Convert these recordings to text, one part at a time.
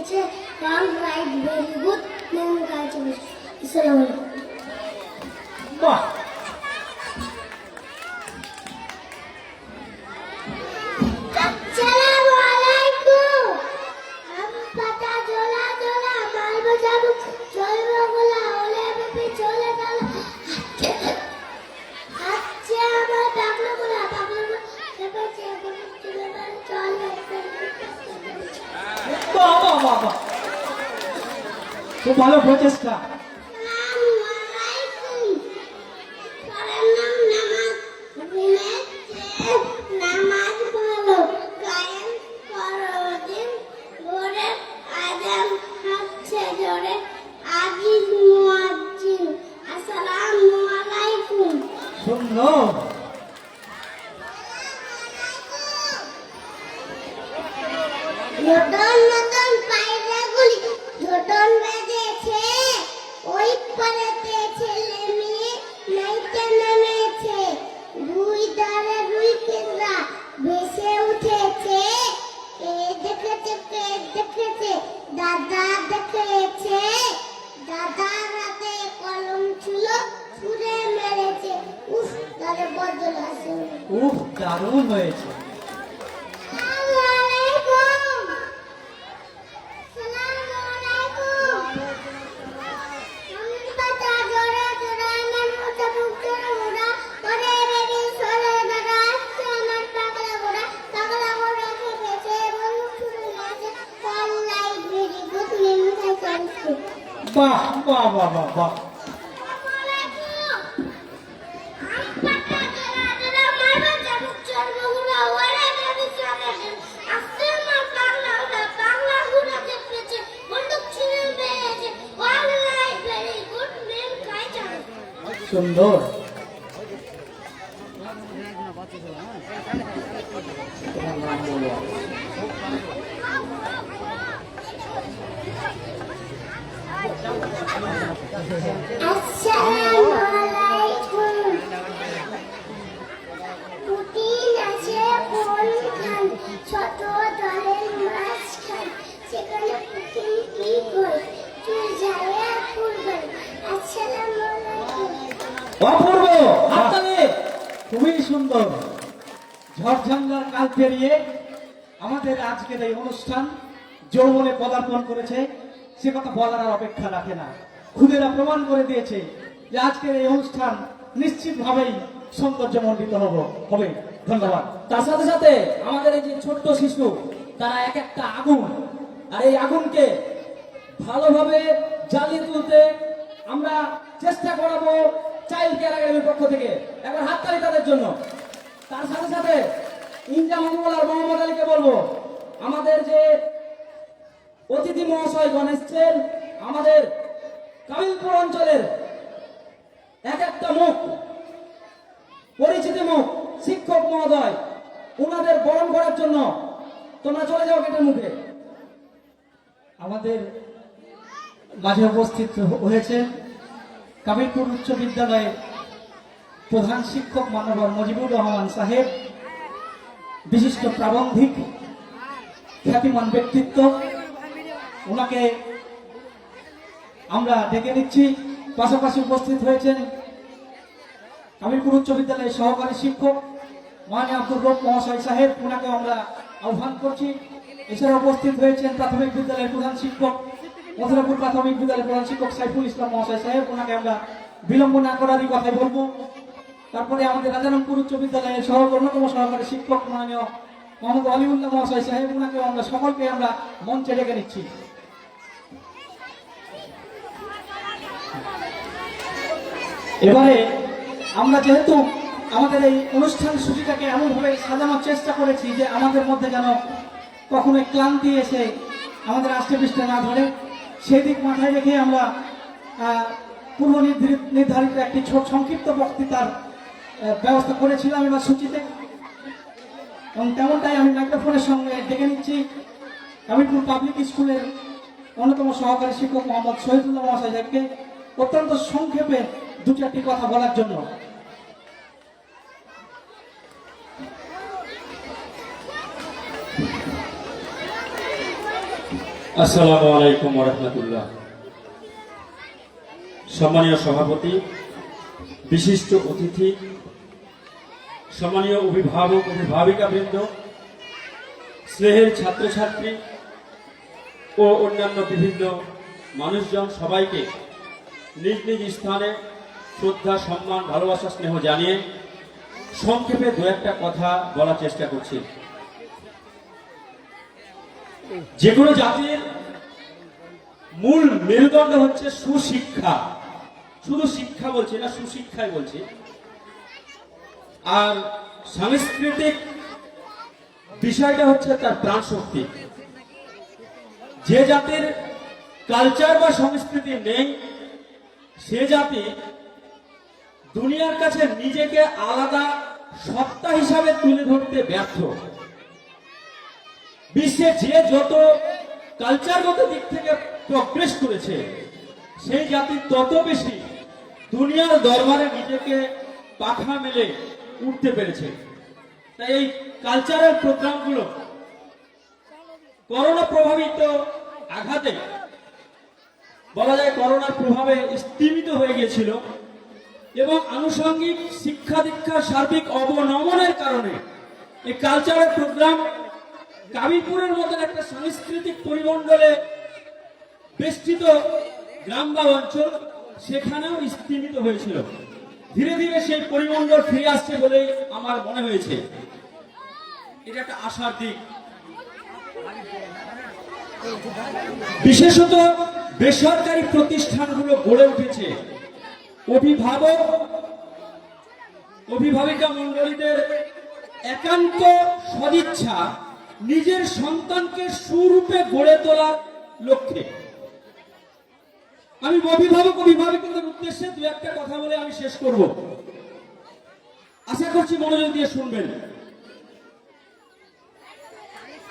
পেয়েছে wrong right very good name কাছে আসসালামু আলাইকুম বাহ আসসালামু আলাইকুম আম পাতা জোলা জোলা মালবো যাবো চলবো গোলা ওলে বেবি চলে গেল আচ্ছা আমার পাগলা গোলা সেবাছে এখন চলে গেল চলে বাহ বাহ বাহ বাহ খুব ভালো প্রচেষ্টা সুন্দর নতুন নতুন পায়রাগুলি ঝোটন বেজেছে ওই পাড়াতে ছেলে মেয়ে নাইতে নেমেছে দুই ধারে দুই কেন্দ্রা ভেসে উঠেছে কে দেখেছে দাদা দেখেছে দাদার হাতে কলম ছিল ছুঁড়ে মেরেছে উফ তারে বদল আসে খুব দারুণ হয়েছে বাহ বাহ বাহ বাহ বাহ সুন্দর আসসালামু আলাইকুম পুতিন আছে কোনখান ছোট দলের মাঝখান সেখানে পুতিন কি করে তুই যাওয়া করবেন আসসালামু আলাইকুম অপূর্ব হাততালি খুবই সুন্দর ঝড়ঝাঙ্গার কাল পেরিয়ে আমাদের আজকের এই অনুষ্ঠান যৌবনে পদার্পণ করেছে সে কথা বলার আর অপেক্ষা রাখে না খুদেরা প্রমাণ করে দিয়েছে যে আজকের এই অনুষ্ঠান নিশ্চিতভাবেই সৌন্দর্যমণ্ডিত হবে ধন্যবাদ তার সাথে সাথে আমাদের এই যে ছোট্ট শিশু তারা এক একটা আগুন আর এই আগুনকে ভালোভাবে জ্বালিয়ে তুলতে আমরা চেষ্টা করাবো চাইল্ড কেয়ার একাডেমির পক্ষ থেকে একবার হাততালি তাদের জন্য তার সাথে সাথে ইন্ডিয়া মঙ্গল আর মোহাম্মদ আলীকে বলবো আমাদের যে অতিথি মহাশয়গণ এসছেন আমাদের কামিলপুর অঞ্চলের এক একটা মুখ পরিচিত মুখ শিক্ষক মহোদয় ওনাদের বরণ করার জন্য তোমরা চলে যাও গেটের মুখে আমাদের মাঝে উপস্থিত হয়েছে কামিলপুর উচ্চ বিদ্যালয়ের প্রধান শিক্ষক মাননীয় মুজিবুর রহমান সাহেব বিশিষ্ট প্রাবন্ধিক খ্যাতিমান ব্যক্তিত্ব ওনাকে আমরা ডেকে নিচ্ছি পাশাপাশি উপস্থিত হয়েছেন কামিলপুর উচ্চ বিদ্যালয়ের সহকারী শিক্ষক মাননীয় আব্দুর রব মহাশয় সাহেব ওনাকে আমরা আহ্বান করছি এছাড়া উপস্থিত হয়েছেন প্রাথমিক বিদ্যালয়ের প্রধান শিক্ষক মথুরাপুর প্রাথমিক বিদ্যালয়ের প্রধান শিক্ষক সাইফুল ইসলাম মহাশয় সাহেব ওনাকে আমরা বিলম্ব না করারই কথাই বলবো তারপরে আমাদের রাজারামপুর উচ্চ বিদ্যালয়ের অন্যতম সহকারী শিক্ষক মাননীয় মোহাম্মদ আলিউল্লাহ মহাশয় সাহেব ওনাকে আমরা সকলকে আমরা মঞ্চে ডেকে নিচ্ছি এবারে আমরা যেহেতু আমাদের এই অনুষ্ঠান সূচিটাকে এমনভাবে সাজানোর চেষ্টা করেছি যে আমাদের মধ্যে যেন কখনো ক্লান্তি এসে আমাদের আষ্টে পৃষ্ঠে না ধরে সেদিক মাথায় রেখে আমরা পূর্ব নির্ধারিত একটি সংক্ষিপ্ত বক্তৃতার ব্যবস্থা করেছিলাম এবার সূচিতে এবং তেমনটাই আমি মাইক্রোফোনের সঙ্গে ডেকে নিচ্ছি কামিলপুর পাবলিক স্কুলের অন্যতম সহকারী শিক্ষক মোহাম্মদ শহীদুল্লাহ মহাশয় সাহেবকে অত্যন্ত সংক্ষেপে দু চারটি কথা বলার জন্য আসসালামু আলাইকুম ওয়া রাহমাতুল্লাহ। সম্মানীয় সভাপতি, বিশিষ্ট অতিথি, সম্মানীয় অভিভাবক অভিভাবিকাবৃন্দ, স্নেহের ছাত্রছাত্রী ও অন্যান্য বিভিন্ন মানুষজন, সবাইকে নিজ নিজ স্থানে শ্রদ্ধা, সম্মান, ভালোবাসা, স্নেহ জানিয়ে সংক্ষেপে দু একটা কথা বলার চেষ্টা করছি। যে কোনো জাতির মূল মেরুদণ্ড হচ্ছে সুশিক্ষা। শুধু শিক্ষা বলছি না, সুশিক্ষাই বলছি। আর সাংস্কৃতিক বিষয়টা হচ্ছে তার প্রাণ শক্তি। যে জাতির কালচার বা সংস্কৃতি নেই, সে জাতি দুনিয়ার কাছে নিজেকে আলাদা সত্তা হিসাবে তুলে ধরতে ব্যর্থ। বিশ্বে যে যত কালচারগত দিক থেকে প্রগ্রেস করেছে, সেই জাতি তত বেশি দুনিয়ার দরবারে নিজেকে পাখা মেলে উঠতে পেরেছে। তাই এই কালচারাল প্রোগ্রামগুলো করোনা প্রভাবিত আঘাতে, বলা যায় করোনার প্রভাবে স্তীমিত হয়ে গিয়েছিল, এবং আনুষঙ্গিক শিক্ষা দীক্ষার সার্বিক অবনমনের কারণে এই কালচারাল প্রোগ্রাম কাবিপুরের মতন একটা সাংস্কৃতিক পরিমণ্ডলে বেষ্টিত গ্রাম বা অঞ্চল, সেখানেও স্তীমিত হয়েছিল। ধীরে ধীরে সেই পরিমণ্ডল ফিরে আসছে বলেই আমার মনে হয়েছে। এটা একটা আশার দিক। বিশেষত বেসরকারি প্রতিষ্ঠানগুলো গড়ে উঠেছে অভিভাবিকা মণ্ডলীদের একান্ত সদিচ্ছা নিজের সন্তানকে সুরূপে গড়ে তোলার লক্ষ্যে। আমি অভিভাবিকাদের উদ্দেশ্যে দু একটা কথা বলে আমি শেষ করব। আশা করছি মনোযোগ দিয়ে শুনবেন।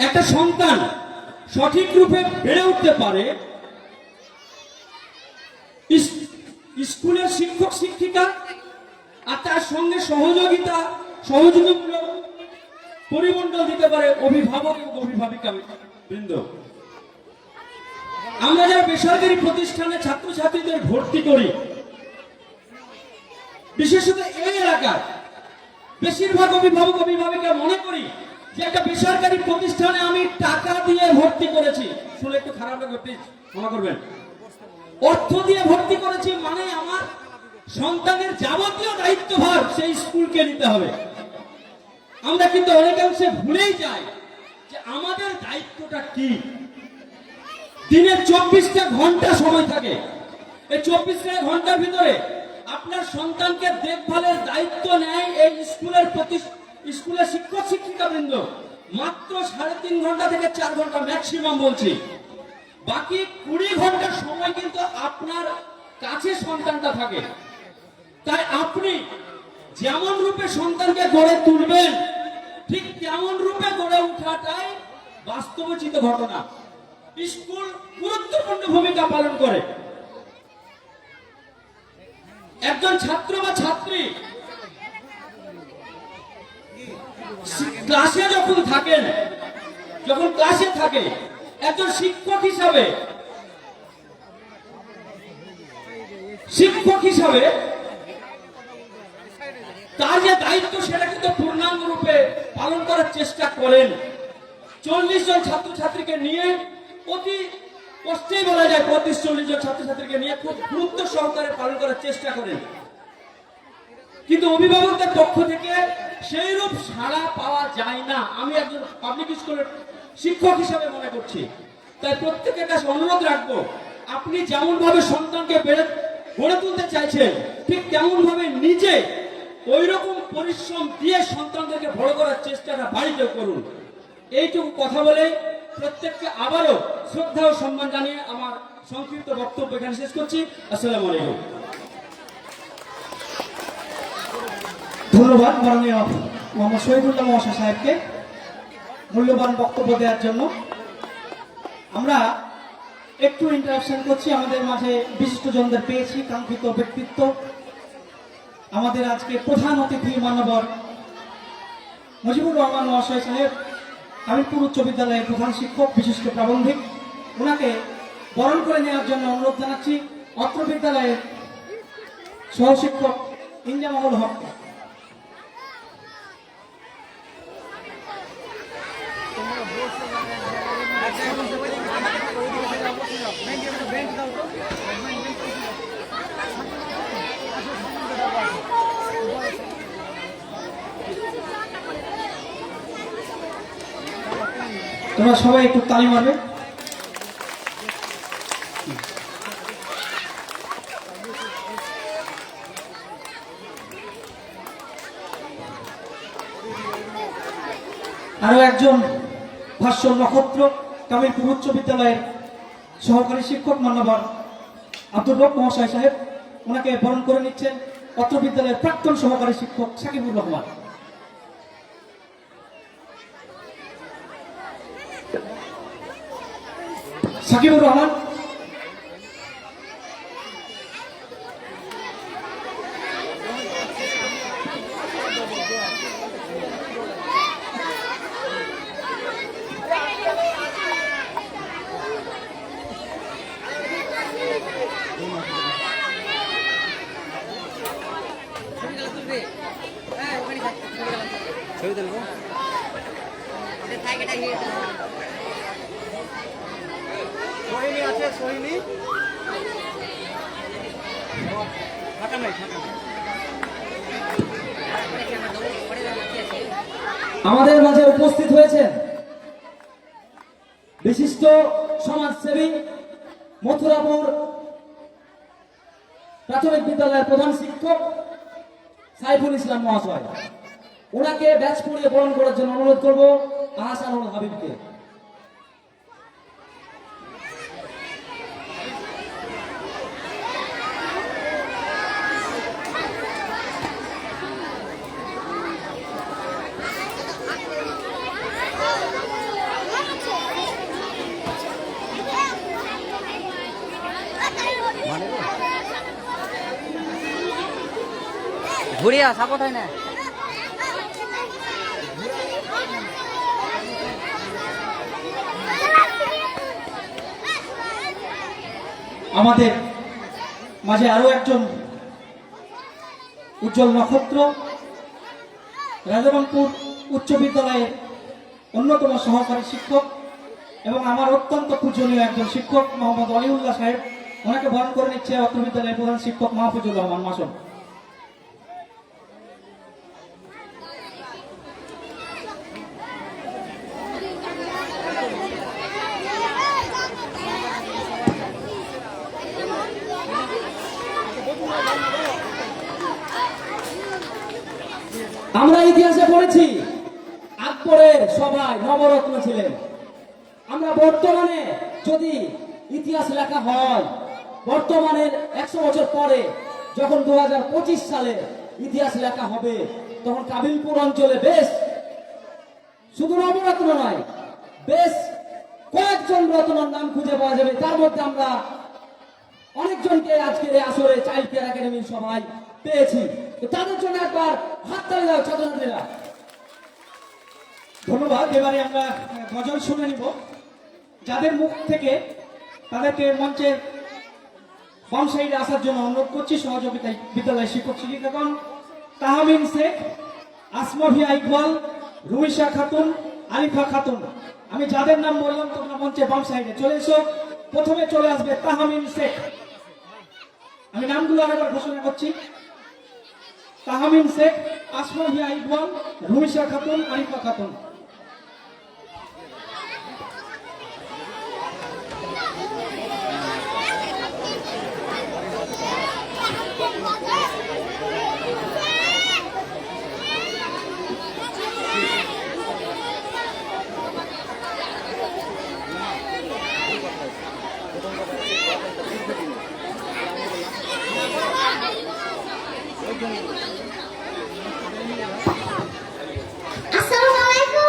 একটা সন্তান সঠিক রূপে বেড়ে উঠতে পারে স্কুলের শিক্ষক শিক্ষিকা আর তার সঙ্গে সহযোগীমূলক পরিমণ্ডল দিতে পারে অভিভাবক এবং অভিভাবিকা বৃন্দ। আমরা যারা বেসরকারি প্রতিষ্ঠানে ছাত্রছাত্রীদের ভর্তি করি, বিশেষত এই এলাকার বেশিরভাগ অভিভাবক অভিভাবিকা মনে করি যে একটা বেসরকারি প্রতিষ্ঠানে আমি টাকা দিয়ে ভর্তি করেছি। শুনে একটু খারাপ লাগবে, প্লিজ ক্ষমা করবেন। অর্থ দিয়ে ভর্তি করেছি মানে আমার সন্তানের যাবতীয় দায়িত্বভার সেই স্কুলকে নিতে হবে। আমরা কিন্তু অনেকাংশে ভুলেই যাই যে আমাদের দায়িত্বটা কি। দিনে 24টা ঘন্টা সময় থাকে। এই 24টা ঘন্টার ভিতরে আপনার সন্তানকে দেখভালের দায়িত্ব নেয় এই স্কুলের শিক্ষক শিক্ষিকা বৃন্দ মাত্র 3.5 ঘন্টা থেকে 4 ঘন্টা ম্যাক্সিমাম বলছি। বাকি 20 ঘন্টার সময় কিন্তু আপনার কাছে সন্তানটা থাকে। তাই আপনি যেমন রূপে সন্তানকে গড়ে তুলবেন, ঠিক তেমন রূপে গড়ে ওঠাটাই বাস্তবচিত ঘটনা। স্কুল গুরুত্বপূর্ণ ভূমিকা পালন করে। একজন ছাত্র বা ছাত্রী যখন ক্লাসে থাকে একজন শিক্ষক হিসাবে তার যে দায়িত্ব সেটা কিন্তু পূর্ণাঙ্গ রূপে পালন করার চেষ্টা করেন। 40 জন ছাত্রছাত্রীকে নিয়ে, অতি কষ্টেই বলা যায় 35-40 জন ছাত্রছাত্রীকে নিয়ে খুব গুরুত্ব সহকারে পালন করার চেষ্টা করেন। কিন্তু অভিভাবকদের পক্ষ থেকে সেই রূপ সাড়া পাওয়া যায় না, আমি একজন পাবলিক স্কুলের শিক্ষক হিসাবে মনে করছি। তাই প্রত্যেকের কাছে অনুরোধ রাখবো, আপনি যেমন ভাবে সন্তানকে গড়ে তুলতে চাইছেন, ঠিক তেমন ভাবে নিজে ওই রকম পরিশ্রম দিয়ে সন্তানদেরকে বড় করার চেষ্টাটা বাড়িতে করুন। এইটুকু কথা বলে প্রত্যেককে আবারও শ্রদ্ধা ও সম্মান জানিয়ে আমার সংক্ষিপ্ত বক্তব্য এখানে শেষ করছি। আসসালামু আলাইকুম। ধন্যবাদ মাননীয় মোহাম্মদ শহীদুল্লাহ মহাশয় সাহেবকে মূল্যবান বক্তব্য দেওয়ার জন্য। আমরা একটু ইন্টারাকশন করছি। আমাদের মাঝে বিশিষ্টজনদের পেয়েছি, কাঙ্ক্ষিত ব্যক্তিত্ব। আমাদের আজকে প্রধান অতিথি মাননীয় মুজিবুর রহমান মহাশয় সাহেব, হামিদপুর উচ্চ বিদ্যালয়ের প্রধান শিক্ষক, বিশিষ্ট প্রাবন্ধিক। ওনাকে বরণ করে নেওয়ার জন্য অনুরোধ জানাচ্ছি অত্র বিদ্যালয়ের সহশিক্ষক ইনজামামুল হক। তোমরা সবাই একটু তালি মারবে। আরো একজন ভাষ্য নক্ষত্র কামিলপুর উচ্চ বিদ্যালয়ের সহকারী শিক্ষক মান্যবর আব্দুল রব মহাশয় সাহেব, ওনাকে বরণ করে নিচ্ছেন অত্র বিদ্যালয়ের প্রাক্তন সহকারী শিক্ষক সাকিবুর রহমান। সাকিবুর রহমান ছবি তুলবো সোহিনী আছে, সোহিনী ফাঁকা নাই, ফাঁকা নাই। আমাদের মাঝে উপস্থিত হয়েছেন বিশিষ্ট সমাজসেবী মথুরাপুর প্রাথমিক বিদ্যালয়ের প্রধান শিক্ষক সাইফুল ইসলাম মহাশয়। ওনাকে ব্যাচ পরিয়ে বরণ করার জন্য অনুরোধ করব আহসানুল হাবিবকে। ঘুরিয়া সাপোর্ট হয় না। আমাদের মাঝে আরো একজন উজ্জ্বল নক্ষত্র রাজারামপুর উচ্চ বিদ্যালয়ের অন্যতম সহকারী শিক্ষক এবং আমার অত্যন্ত পূজনীয় একজন শিক্ষক মোহাম্মদ অলিউল্লাহ সাহেব, ওনাকে বরণ করে নিচ্ছে অত্র বিদ্যালয়ের প্রধান শিক্ষক মাহফুজুর রহমান মাসুম। আমরা ইতিহাসে পড়েছি আকবরের সবাই নবরত্ন ছিলেন। আমরা বর্তমানে যদি ইতিহাস লেখা হয়, বর্তমানের 100 বছর পরে যখন 2025 সালে ইতিহাস লেখা হবে, তখন কাবিলপুর অঞ্চলে বেশ শুধু নবরত্ন নয়, বেশ কয়েকজন রত্নের নাম খুঁজে পাওয়া যাবে। তার মধ্যে আমরা অনেকজনকে আজকের এই আসরে চাইল্ড কেয়ার একাডেমির সবাই পেয়েছি। তো তাদের জন্য একবার হাততালি দাও ছাত্রছাত্রীরা। ধন্যবাদ। এবারে আমরা গজল শুনে নিব। যাদের মুখ থেকে তাদেরকে মঞ্চের বাম সাইডে আসার জন্য অনুরোধ করছি সহযোগিতায় বিদ্যালয়ের শিক্ষক শিক্ষিকাগণ তাহমিন শেখ, আসমাভিয়া ইকবাল, রুমিশা খাতুন, আলিফা খাতুন। আমি যাদের নাম বললাম তোমরা মঞ্চের বাম সাইডে চলে এসো। প্রথমে চলে আসবে তাহমিন শেখ। আমি নামগুলো আরেকবার ঘোষণা করছি: তাহমিন শেখ, আসমাভিয়া ইকবাল, রুমিশা খাতুন, আলিফা খাতুন। আসসালামু আলাইকুম।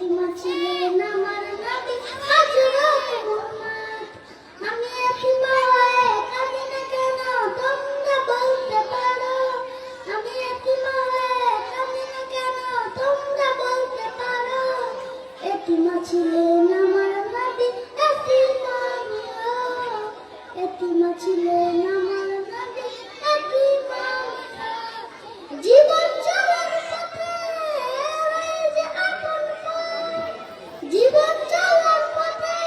এতিমা ছিলেন আমার নবী হযরত মুহাম্মদ। আমি এতিমা হয়ে কাঁদি না কেন তোমরা বলতে পারো, আমি এতিমা হয়ে কাঁদি না কেন তোমরা বলতে পারো। এতিমা ছিলেন আমার নবী এতিমা আমিও, এতিমা ছিলেন আমার নবী এতিমা আমিও। জীবন চলার পথে এই যে আপন পথ, জীবন চলার পথে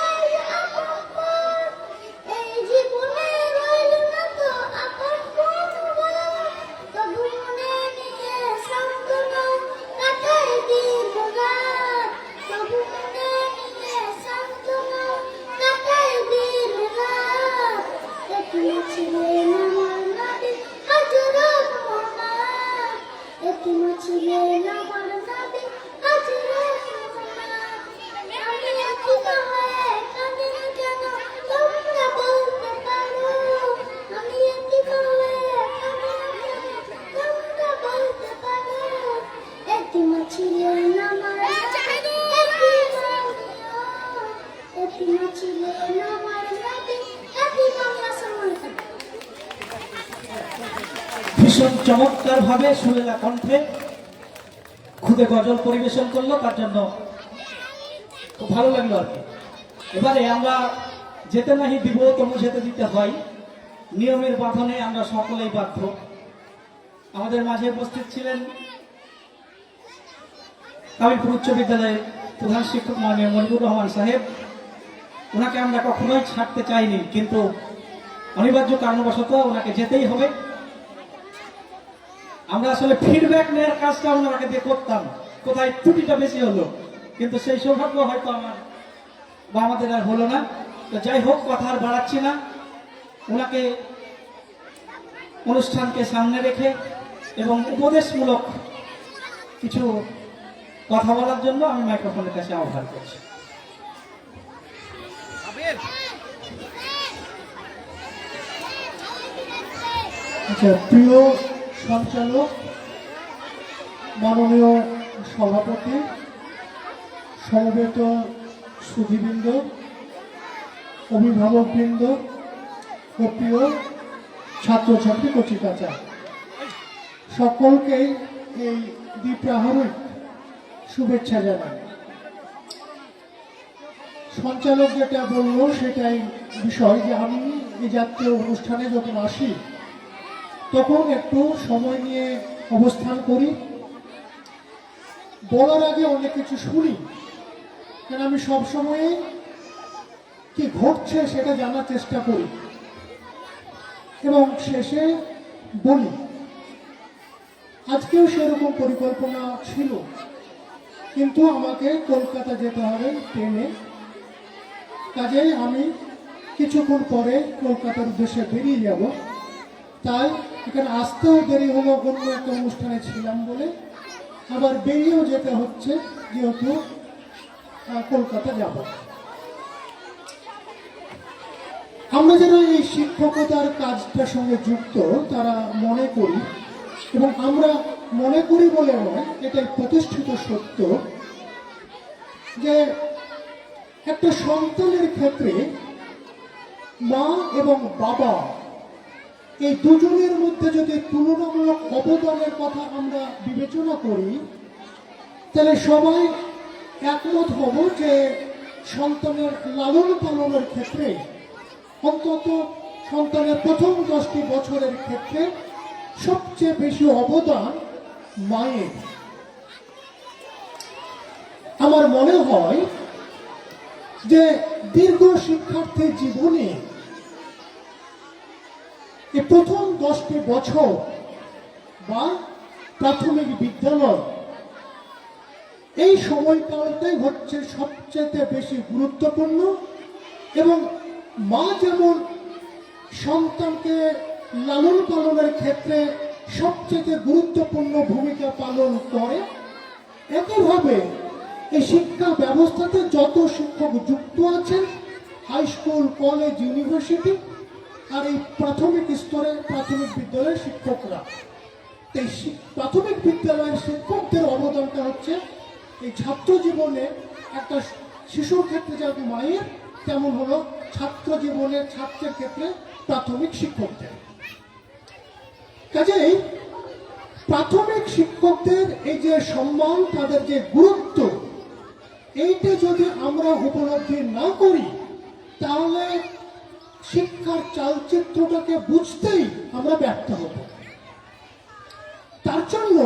এই যে আপন পথ, এই জীবনে রইল না তো আপন কোন, তবু মনে নিয়ে সান্ত্বনা কাটাই দীর্ঘ রাত, তবু মনে নিয়ে সান্ত্বনা কাটাই দীর্ঘ রাত। এতিমা ছিলেন আমার নবী হযরত মুহাম্মদ, এতিমা ছিলেন আমার নবী হযরত মুহাম্মদ। আমি এতিমা হয়ে কাঁদি না কেন তোমরা বলতে পারো, আমি এতিমা হয়ে কাঁদি না কেন তোমরা বলতে পারো। এতিমা ছিলেন আমার নবী এতিমা আমিও, এতিমা ছিলেন আমার নবী এতিমা আমিও। আসসালামু আলাইকুম। ভীষণ চমৎকার ভাবে সুরেলা কণ্ঠে খুদে গজল পরিবেশন করলো, তার জন্য খুব ভালো লাগলো আর কি। এবারে আমরা যেতে নাহি দিব তবু যেতে দিতে হয়, নিয়মের বাঁধনে আমরা সকলেই বাধ্য। আমাদের মাঝে উপস্থিত ছিলেন কামিলপুর উচ্চ বিদ্যালয়ের প্রধান শিক্ষক মাননীয় মনিবুর রহমান সাহেব। ওনাকে আমরা কখনোই ছাড়তে চাইনি, কিন্তু অনিবার্য কারণবশত ওনাকে যেতেই হবে। আমরা আসলে ফিডব্যাক নেওয়ার কাজটা ওনাকে দিয়ে করতাম, কোথায় ত্রুটিটা বেশি হলো, কিন্তু সেই সৌভাগ্য হয়তো আমার বা আমাদের আর হলো না। তো যাই হোক, কথা আর বাড়াচ্ছি না। ওনাকে অনুষ্ঠানকে সামনে রেখে এবং উপদেশমূলক কিছু কথা বলার জন্য আমি মাইক্রোফোনের কাছে আহ্বান করছি। আচ্ছা, প্রিয় সঞ্চালক, মাননীয় সভাপতি, সমবেত সুধীবৃন্দ, অভিভাবকবৃন্দ ও প্রিয় ছাত্রছাত্রী কচিকাচা, সকলকেই এই দ্বিপ্রাহরিক শুভেচ্ছা জানাই। সঞ্চালক যেটা বলল সেটাই বিষয়, যে আমি এই জাতীয় অনুষ্ঠানে যখন আসি তখন একটু সময় নিয়ে অবস্থান করি, বলার আগে অনেক কিছু শুনি, কারণ আমি সবসময় কি ঘটছে সেটা জানার চেষ্টা করি এবং শেষে বলি। আজকেও সেরকম পরিকল্পনা ছিল, কিন্তু আমাকে কলকাতা যেতে হবে ট্রেনে, কাজেই আমি কিছুক্ষণ পরে কলকাতার উদ্দেশ্যে বেরিয়ে যাব। তাই এখানে আসতেও দেরি হলো, অন্য একটা অনুষ্ঠানে ছিলাম বলে, আবার বেরিয়েও যেতে হচ্ছে যেহেতু কলকাতা যাব। আমরা যারা এই শিক্ষকতার কাজটার সঙ্গে যুক্ত তারা মনে করি, এবং আমরা মনে করি বলে নয়, এটাই প্রতিষ্ঠিত সত্য, যে একটা সন্তানের ক্ষেত্রে মা এবং বাবা এই দুজনের মধ্যে যদি তুলনামূলক অবদানের কথা আমরা বিবেচনা করি, তাহলে সবাই একমত হব যে সন্তানের লালন পালনের ক্ষেত্রে, অন্তত সন্তানের প্রথম 10টি বছরের ক্ষেত্রে সবচেয়ে বেশি অবদান মায়ের। আমার মনে হয় যে দীর্ঘ শিক্ষার্থী জীবনে এই প্রথম 10টি বছর বা প্রাথমিক বিদ্যালয়, এই সময়কালটাই হচ্ছে সবচেয়ে বেশি গুরুত্বপূর্ণ। এবং মা যেমন সন্তানকে লালন পালনের ক্ষেত্রে সবচেয়ে গুরুত্বপূর্ণ ভূমিকা পালন করে, একইভাবে এই শিক্ষা ব্যবস্থাতে যত শিক্ষক যুক্ত আছেন, হাই স্কুল, কলেজ, ইউনিভার্সিটি, আর এই প্রাথমিক স্তরে প্রাথমিক বিদ্যালয়ের শিক্ষকরা, এই প্রাথমিক বিদ্যালয়ের শিক্ষকদের অবদানটা হচ্ছে এই ছাত্র জীবনে একটা শিশুর ক্ষেত্রে যেমন মায়ের, তেমন হলো ছাত্র জীবনে ছাত্রের ক্ষেত্রে প্রাথমিক শিক্ষকদের। কাজেই প্রাথমিক শিক্ষকদের এই যে সম্মান, তাদের যে গুরুত্ব, এইটা যদি আমরা উপলব্ধি না করি তাহলে শিক্ষার চালচিত্রটাকে বুঝতেই আমরা ব্যর্থ হব। তার জন্য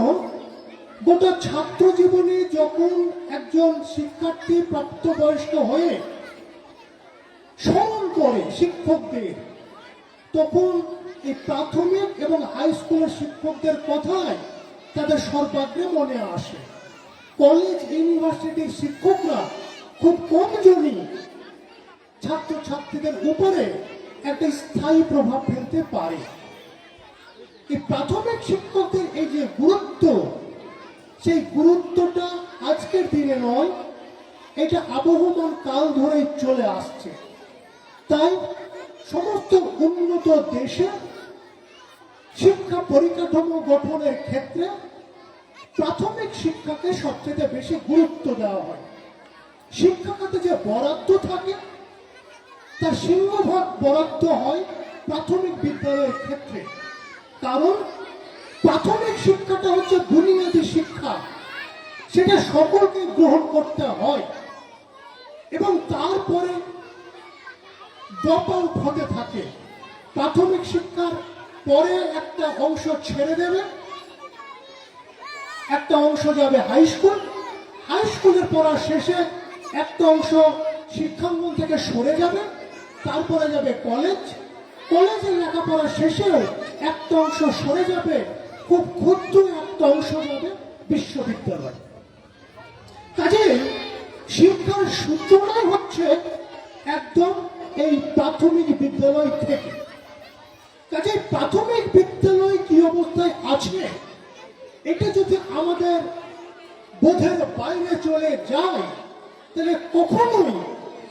গোটা ছাত্র জীবনে যখন একজন শিক্ষার্থী প্রাপ্তবয়স্ক হয়ে স্মরণ করে শিক্ষকদের, তখন এই প্রাথমিক এবং হাই স্কুলের শিক্ষকদের কথাই তাদের সর্বাগ্রে মনে আসে। কলেজ ইউনিভার্সিটির শিক্ষকরা খুব কমজনই ছাত্রছাত্রীদের উপরে একটা স্থায়ী প্রভাব ফেলতে পারে। এই প্রাথমিক শিক্ষকদের এই যে গুরুত্ব, সেই গুরুত্বটা আজকের দিনে নয়, এটা আবহমান কাল ধরেই চলে আসছে। তাই সমস্ত উন্নত দেশে শিক্ষা পরিকাঠামো গঠনের ক্ষেত্রে প্রাথমিক শিক্ষাকে সবচেয়ে বেশি গুরুত্ব দেওয়া হয়। শিক্ষা খাতে যে বরাদ্দ থাকে তার সিংহভাগ বরাদ্দ হয় প্রাথমিক বিদ্যালয়ের ক্ষেত্রে। কারণ প্রাথমিক শিক্ষাটা হচ্ছে বুনিয়াদী শিক্ষা, সেটা সকলকে গ্রহণ করতে হয় এবং তারপরে ড্রপ আউট হতে থাকে। প্রাথমিক শিক্ষার পরে একটা অংশ ছেড়ে দেবে, একটা অংশ যাবে হাই স্কুল, হাই স্কুলের পড়া শেষে একটা অংশ শিক্ষাঙ্গন থেকে সরে যাবে, তারপরে যাবে কলেজ, কলেজের লেখাপড়া শেষেও একটা অংশ সরে যাবে, খুব ক্ষুদ্র একটা অংশ যাবে বিশ্ববিদ্যালয়। কাজে শিক্ষার সূচনা হচ্ছে একদম এই প্রাথমিক বিদ্যালয় থেকে। কাজে প্রাথমিক বিদ্যালয় কি অবস্থায় আছে, এটা যদি আমাদের বোধের বাইরে চলে যায় তাহলে কখনোই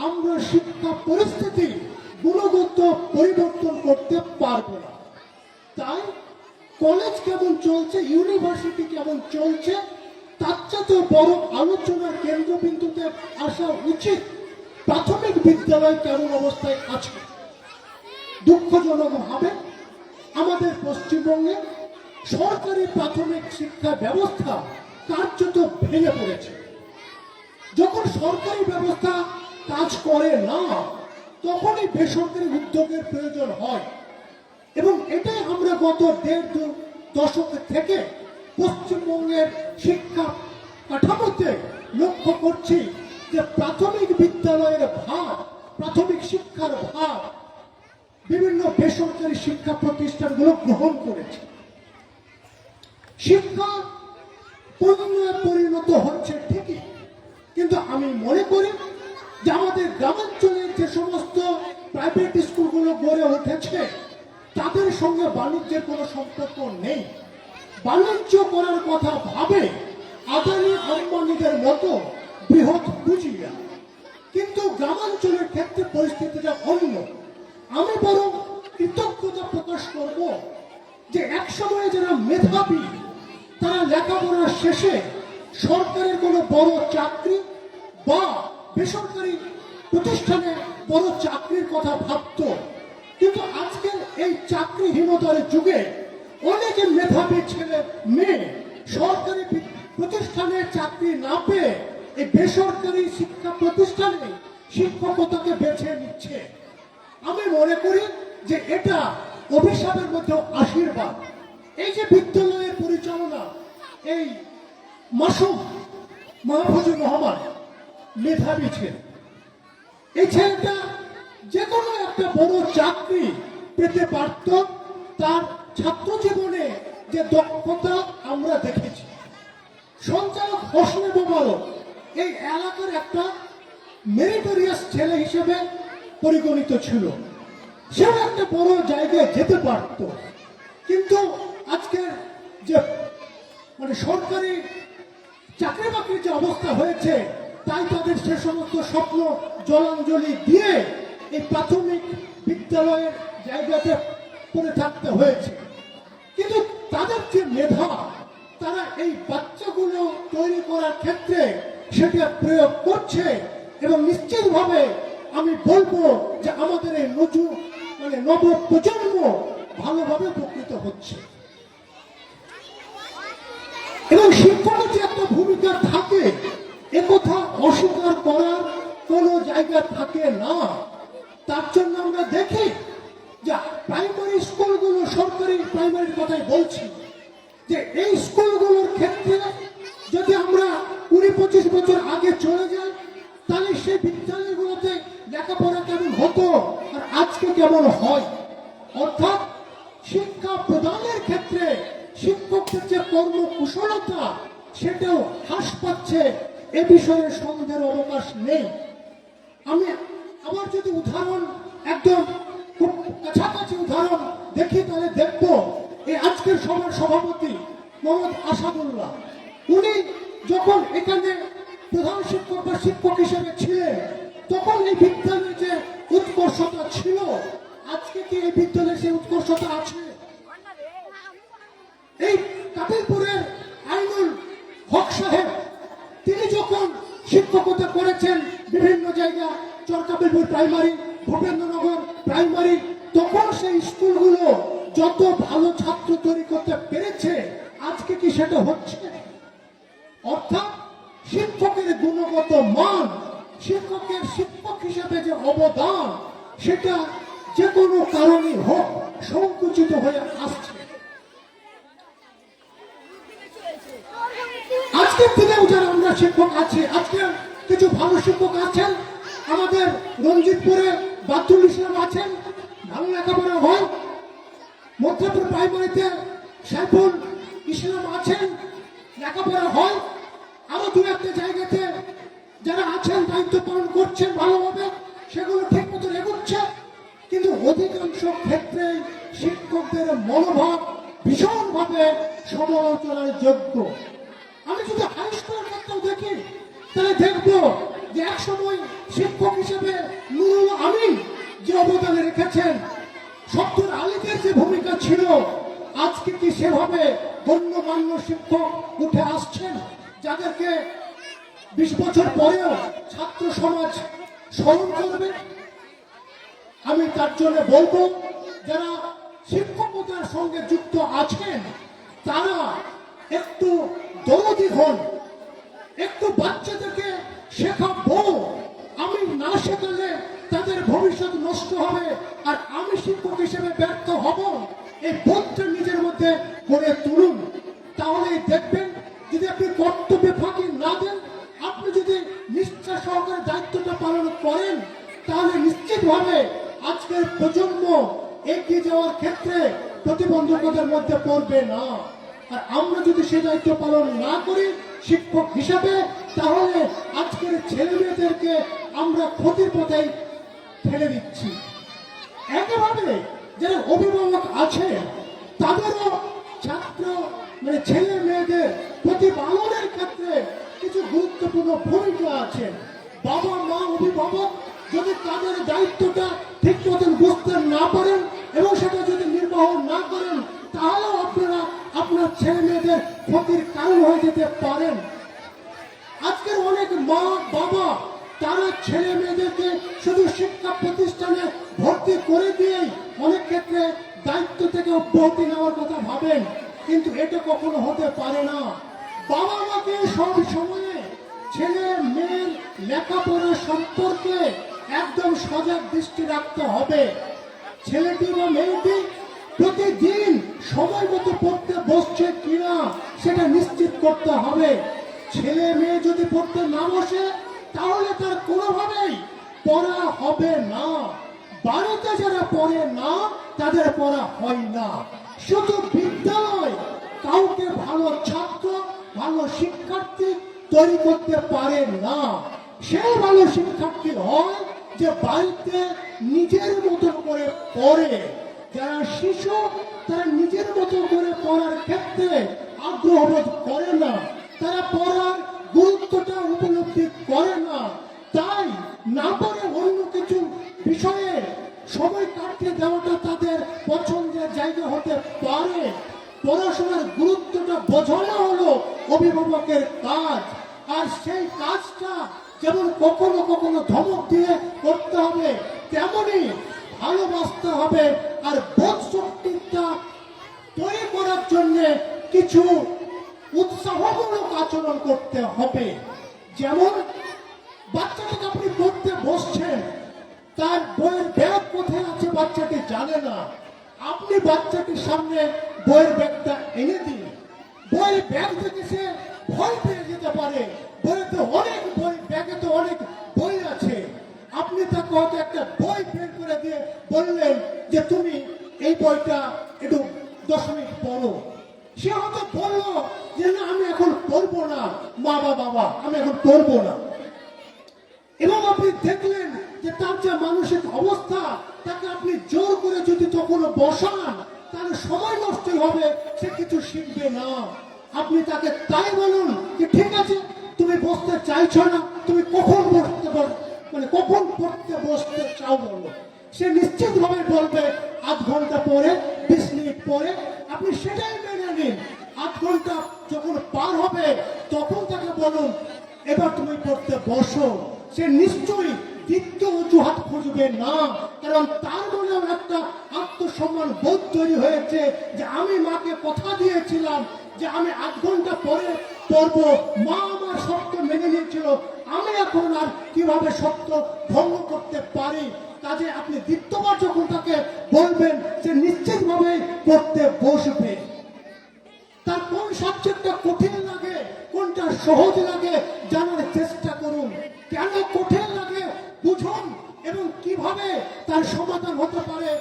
আমরা শিক্ষা পরিস্থিতি গুণগত পরিবর্তন করতে পারবো না। তাই কলেজ কেমন চলছে, ইউনিভার্সিটি কেমন চলছে, তার চেয়ে বড় আলোচনার কেন্দ্রবিন্দুতে আসা উচিত প্রাথমিক বিদ্যালয় কেমন অবস্থায় আছে। দুঃখজনকভাবে আমাদের পশ্চিমবঙ্গে সরকারি প্রাথমিক শিক্ষা ব্যবস্থা কার্যত ভেঙে পড়েছে। যখন সরকারি ব্যবস্থা কাজ করে না, তখনই বেসরকারি উদ্যোগের প্রয়োজন হয় এবং এটাই আমরা গত দেড় দশক থেকে পশ্চিমবঙ্গের শিক্ষা কাঠামোতে লক্ষ্য করছি যে প্রাথমিক বিদ্যালয়ের ভাগ, প্রাথমিক শিক্ষার ভাগ বিভিন্ন বেসরকারি শিক্ষা প্রতিষ্ঠানগুলো গ্রহণ করেছে। শিক্ষা পরিণত হচ্ছে ঠিকই, কিন্তু আমি মনে করি যে আমাদের গ্রামাঞ্চলের যে সমস্ত প্রাইভেট স্কুলগুলো গড়ে উঠেছে তাদের সঙ্গে বাণিজ্যের কোনো সম্পর্ক নেই। বাণিজ্য করার কথা ভাবে আদানি আম্বানিদের মতো বৃহৎ পুঁজিরা, কিন্তু গ্রামাঞ্চলের ক্ষেত্রে পরিস্থিতিটা অন্য। আমি বরং কৃতজ্ঞতা প্রকাশ করব যে একসময় যারা মেধাবী, তারা লেখাপড়া শেষে সরকারের কোনো বড় চাকরি বা বেসরকারি প্রতিষ্ঠানে বড় চাকরির কথা ভাবত, কিন্তু আজকের এই চাকরিহীনতার যুগে অনেকে মেধাবী ছেলে মেয়ে সরকারি প্রতিষ্ঠানে চাকরি না পেয়ে এই বেসরকারি শিক্ষা প্রতিষ্ঠানে শিক্ষকতাকে বেছে নিচ্ছে। আমি মনে করি যে এটা অভিশাপের মধ্যে আশীর্বাদ। এই যে বিদ্যালয়ের পরিচালনা, এই মাসুম মাহফুজুর রহমান মেধাবী ছেলে, এই ছেলেটা যে কোনো একটা বড় চাকরি পেতে পারত। তার ছাত্র জীবনে যে দক্ষতা আমরা দেখেছি, সঞ্চালক হোসনে মোবারক এই এলাকার একটা মেরিটোরিয়াস ছেলে হিসেবে পরিগণিত ছিল, সেও একটা বড় জায়গায় যেতে পারত। কিন্তু আজকের যে সরকারি চাকরি বাকরির যে অবস্থা হয়েছে, তাই তাদের সে সমস্ত স্বপ্ন জলাঞ্জলি দিয়ে এই প্রাথমিক বিদ্যালয়ের জায়গাতে পড়ে থাকতে হয়েছে। কিন্তু তাদের যে মেধা, তারা এই বাচ্চাগুলো তৈরি করার ক্ষেত্রে সেটা প্রয়োগ করছে এবং নিশ্চিতভাবে আমি বলবো যে আমাদের এই নব প্রজন্ম ভালোভাবে উপকৃত হচ্ছে। এবং শিক্ষকের যে একটা ভূমিকা থাকে একথা অস্বীকার করার কোনো জায়গা থাকে না। তার জন্য আমরা দেখি যে প্রাইমারি স্কুলগুলো, সরকারি প্রাইমারির কথাই বলছি, যে এই স্কুলগুলোর ক্ষেত্রে যদি আমরা 20-25 বছর আগে চলে যাই তাহলে সেই বিদ্যালয়গুলোতে লেখাপড়া কেমন হতো আর আজকে কেমন হয়। অর্থাৎ শিক্ষা প্রদানের ক্ষেত্রে শিক্ষকদের যে কর্মকুশলতা সেটাও হ্রাস পাচ্ছে, এ বিষয়ে সন্দেহের অবকাশ নেই। আমি আবার যদি উদাহরণ একদম খুব কাছাকাছি উদাহরণ দেখি তাহলে দেখবো এই আজকের সভার সভাপতি মোহাম্মদ আসাদুল্লাহ, উনি যখন এখানে প্রধান শিক্ষক বা শিক্ষক হিসেবে ছিলেন তখন এই বিদ্যালয়ে যে উৎকর্ষতা ছিল, আজকে কি এই বিদ্যালয়ে সেই উৎকর্ষতা আছে? এই কাবিলপুরের আইনুল হক সাহেব তিনি যখন শিক্ষকতা করেছেন বিভিন্ন জায়গা, চরকাবিলপুর প্রাইমারি, ভূপেন্দ্রনগর প্রাইমারি, তখন সেই স্কুলগুলো যত ভালো ছাত্র তৈরি করতে পেরেছে, আজকে কি সেটা হচ্ছে? অর্থাৎ শিক্ষকের গুণগত মান, শিক্ষকের শিক্ষক হিসেবে যে অবদান, সেটা যে কোনো কারণে হোক সংকুচিত হয়ে আসছে। আজকের দিনেও যারা আমরা শিক্ষক আছি, আজকে কিছু ভালো শিক্ষক আছেন আমাদের রঞ্জিতপুরে, বাদুল ইসলাম আছেন, ভালো লেখাপড়া হয়। মধ্যপুর প্রাইমারিতে সাইফুল ইসলাম আছেন, লেখাপড়া হয়। আরো দু একটা জায়গাতে যারা আছেন দায়িত্ব পালন করছেন ভালোভাবে, সেগুলো ঠিক মতো এগোচ্ছে। কিন্তু অধিকাংশ ক্ষেত্রে শিক্ষকদের মনোভাব ভীষণভাবে সমালোচনার যোগ্য। আমি যদি হাই স্কুলের ক্ষেত্রেও দেখি তাহলে দেখবো যে এক সময় শিক্ষক হিসেবে নুরুল আমিন যে অবদান রেখেছেন, শব্দুল আলীদের যে ভূমিকা ছিল, আজকে কি সেভাবে গণ্যমান্য শিক্ষক উঠে আসছেন যাদেরকে 20 বছর পরেও ছাত্র সমাজ স্মরণ করবে? আমি তার জন্য বলবো যারা শিক্ষকতার সঙ্গে যুক্ত আছেন তারা একটু দরদি হন, একটু বাচ্চাদেরকে শেখাবো। আমি না শেখালে তাদের ভবিষ্যৎ নষ্ট হবে আর আমি শিক্ষক হিসেবে ব্যর্থ হব, এই বোধটা নিজের মধ্যে গড়ে তুলুন। তাহলে দেখবেন যদি আপনি কর্তব্যে ফাঁকি না দেন, আপনি যদি নিষ্ঠা সহকারে দায়িত্বটা পালন করেন, তাহলে নিশ্চিতভাবে আজকের প্রজন্ম এগিয়ে যাওয়ার ক্ষেত্রে প্রতিবন্ধকতার মধ্যে পড়বে না। আর আমরা যদি সে দায়িত্ব পালন না করি শিক্ষক হিসাবে, তাহলে আজকের ছেলে মেয়েদেরকে আমরা ক্ষতির পথে ফেলে দিচ্ছি। একেবারে যারা অভিভাবক আছে তাদেরও ছাত্র ছেলে মেয়েদের প্রতিপালনের ক্ষেত্রে কিছু গুরুত্বপূর্ণ ভূমিকা আছে। বাবা মা অভিভাবক যদি তাদের দায়িত্বটা ঠিক মতন বুঝতে না পারেন এবং সেটা যদি নির্বাহ না করেন, তাহলেও আপনারা আপনার ছেলে মেয়েদের ক্ষতির কারণ হয়ে যেতে পারেন। আজকের অনেক মা বাবা তারা ছেলে মেয়েদেরকে শুধু শিক্ষা প্রতিষ্ঠানে ভর্তি করে দিয়েই অনেক ক্ষেত্রে দায়িত্ব থেকে অব্যাহতি নেওয়ার কথা ভাবেন, কিন্তু এটা কখনো হতে পারে না। বাবা মাকে সব সময়ে ছেলে মেয়ের লেখাপড়া সম্পর্কে একদম সজাগ দৃষ্টি রাখতে হবে। ছেলেটি বা মেয়েটি প্রতিদিন সময় মতো পড়তে বসছে কিনা সেটা নিশ্চিত করতে হবে। ছেলে মেয়ে যদি পড়তে না বসে তাহলে তার কোনোভাবেই পড়া হবে না। বাড়িতে যারা পড়ে না তাদের পড়া হয় না। শুধু বিদ্যালয় কাউকে ভালো ছাত্র, ভালো শিক্ষার্থী তৈরি করতে পারে না। সেই ভালো শিক্ষার্থী হয় যে বাড়িতে নিজের মতো করে পড়ে। যারা শিশু তারা নিজের মতো করে পড়ার ক্ষেত্রে আগ্রহ বোধ করে না, তারা পড়ার গুরুত্বটা উপলব্ধি করে না। তাই না পড়ে অন্য কিছু বিষয়ে সময় কাটিয়ে দেওয়াটা তাদের পছন্দের জায়গা হতে পারে। পড়াশোনার গুরুত্বটা বোঝানো হলো কাজটা যেমন কখনো কখনো ধমক দিয়ে করতে হবে, তেমনি ভালোবাসতে হবে। আর বোধ শক্তিটা তৈরি করার জন্য কিছু উৎসাহমূলক আচরণ করতে হবে। যেমন বাচ্চাটাকে আপনি পড়তে বসছেন, তার বইয়ের ব্যাগ কোথায় আছে বাচ্চাটি জানে না, আপনি বাচ্চাটির সামনে বইয়ের ব্যাগটা এনে দিন। বইয়ের ব্যাগ থেকে সে ভয় পেয়ে যেতে পারে, বইতে অনেক বই, ব্যাগে তো অনেক বই আছে। আপনি তাকে হয়তো একটা বই বের করে দিয়ে বললেন যে তুমি এই বইটা একটু 10 মিনিট পড়ো। সে হয়তো বললো যে না আমি এখন পড়বো না, বাবা আমি এখন পড়বো না। এবং আপনি দেখলেন যে তার যে মানসিক অবস্থা, তাকে আপনি জোর করে যদি তখন বসান তাহলে সময় নষ্টই হবে, সে কিছু শিখবে না। আপনি তাকে তাই বলুন যে ঠিক আছে তুমি বসতে চাইছো না, তুমি কখন কখন পড়তে বসতে চাও বলো। সে নিশ্চিত ভাবে বলবে 8 ঘন্টা পরে, 20 মিনিট পরে। আপনি সেটাই মেনে নিন। 8 ঘন্টা যখন পার হবে তখন তাকে বলুন এবার তুমি পড়তে বসো। সে নিশ্চয়ই দ্বিতীয় অজুহাত খুঁজবে না, কারণ তার মনেও একটা আত্মসম্মান বোধ তৈরি হয়েছে যে আমি মাকে কথা দিয়েছিলাম যে আমি 8 ঘন্টা পরে পড়বো, মা আমার সত্য মেনে নিয়েছিল, আমি এখন আর কিভাবে সত্য ভঙ্গ করতে পারি। কাজে আপনি দ্বিতীয়বার যখন তাকে বলবেন সে নিশ্চিত ভাবে পড়তে বসবে। তার কোন সাবজেক্টটা কঠিন লাগে, কোনটা সহজ লাগে জানার চেষ্টা করুন। কেন কঠিন লাগে বুঝুন এবং কিভাবে তার সমাধান হতে পারে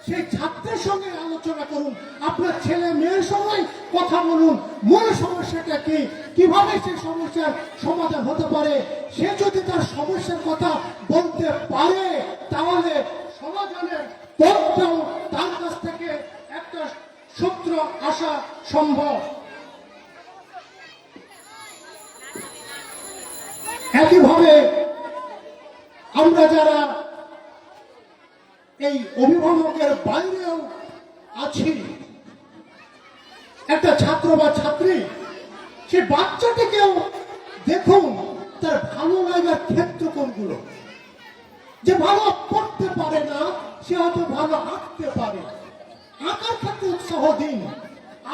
সেই ছাত্রের সঙ্গে আলোচনা করুন। আপনার ছেলে মেয়ের সঙ্গে কথা বলুন, মূল সমস্যাটা কি, কিভাবে সেই সমস্যার সমাধান হতে পারে। সে যদি তার সমস্যার কথা বলতে পারে তাহলে সমাধানের পথটাও তার কাছ থেকে একটা সূত্র আসা সম্ভব। একইভাবে আমরা যারা এই অভিভাবকের বাইরেও আছি, একটা ছাত্র বা ছাত্রী, সে বাচ্চাটিকেও দেখুন তার ভালো লাগার ক্ষেত্র কোনগুলো। যে ভালো পড়তে পারে না সে হয়তো ভালো আঁকতে পারে, আঁকার ক্ষেত্রে উৎসাহ দিন।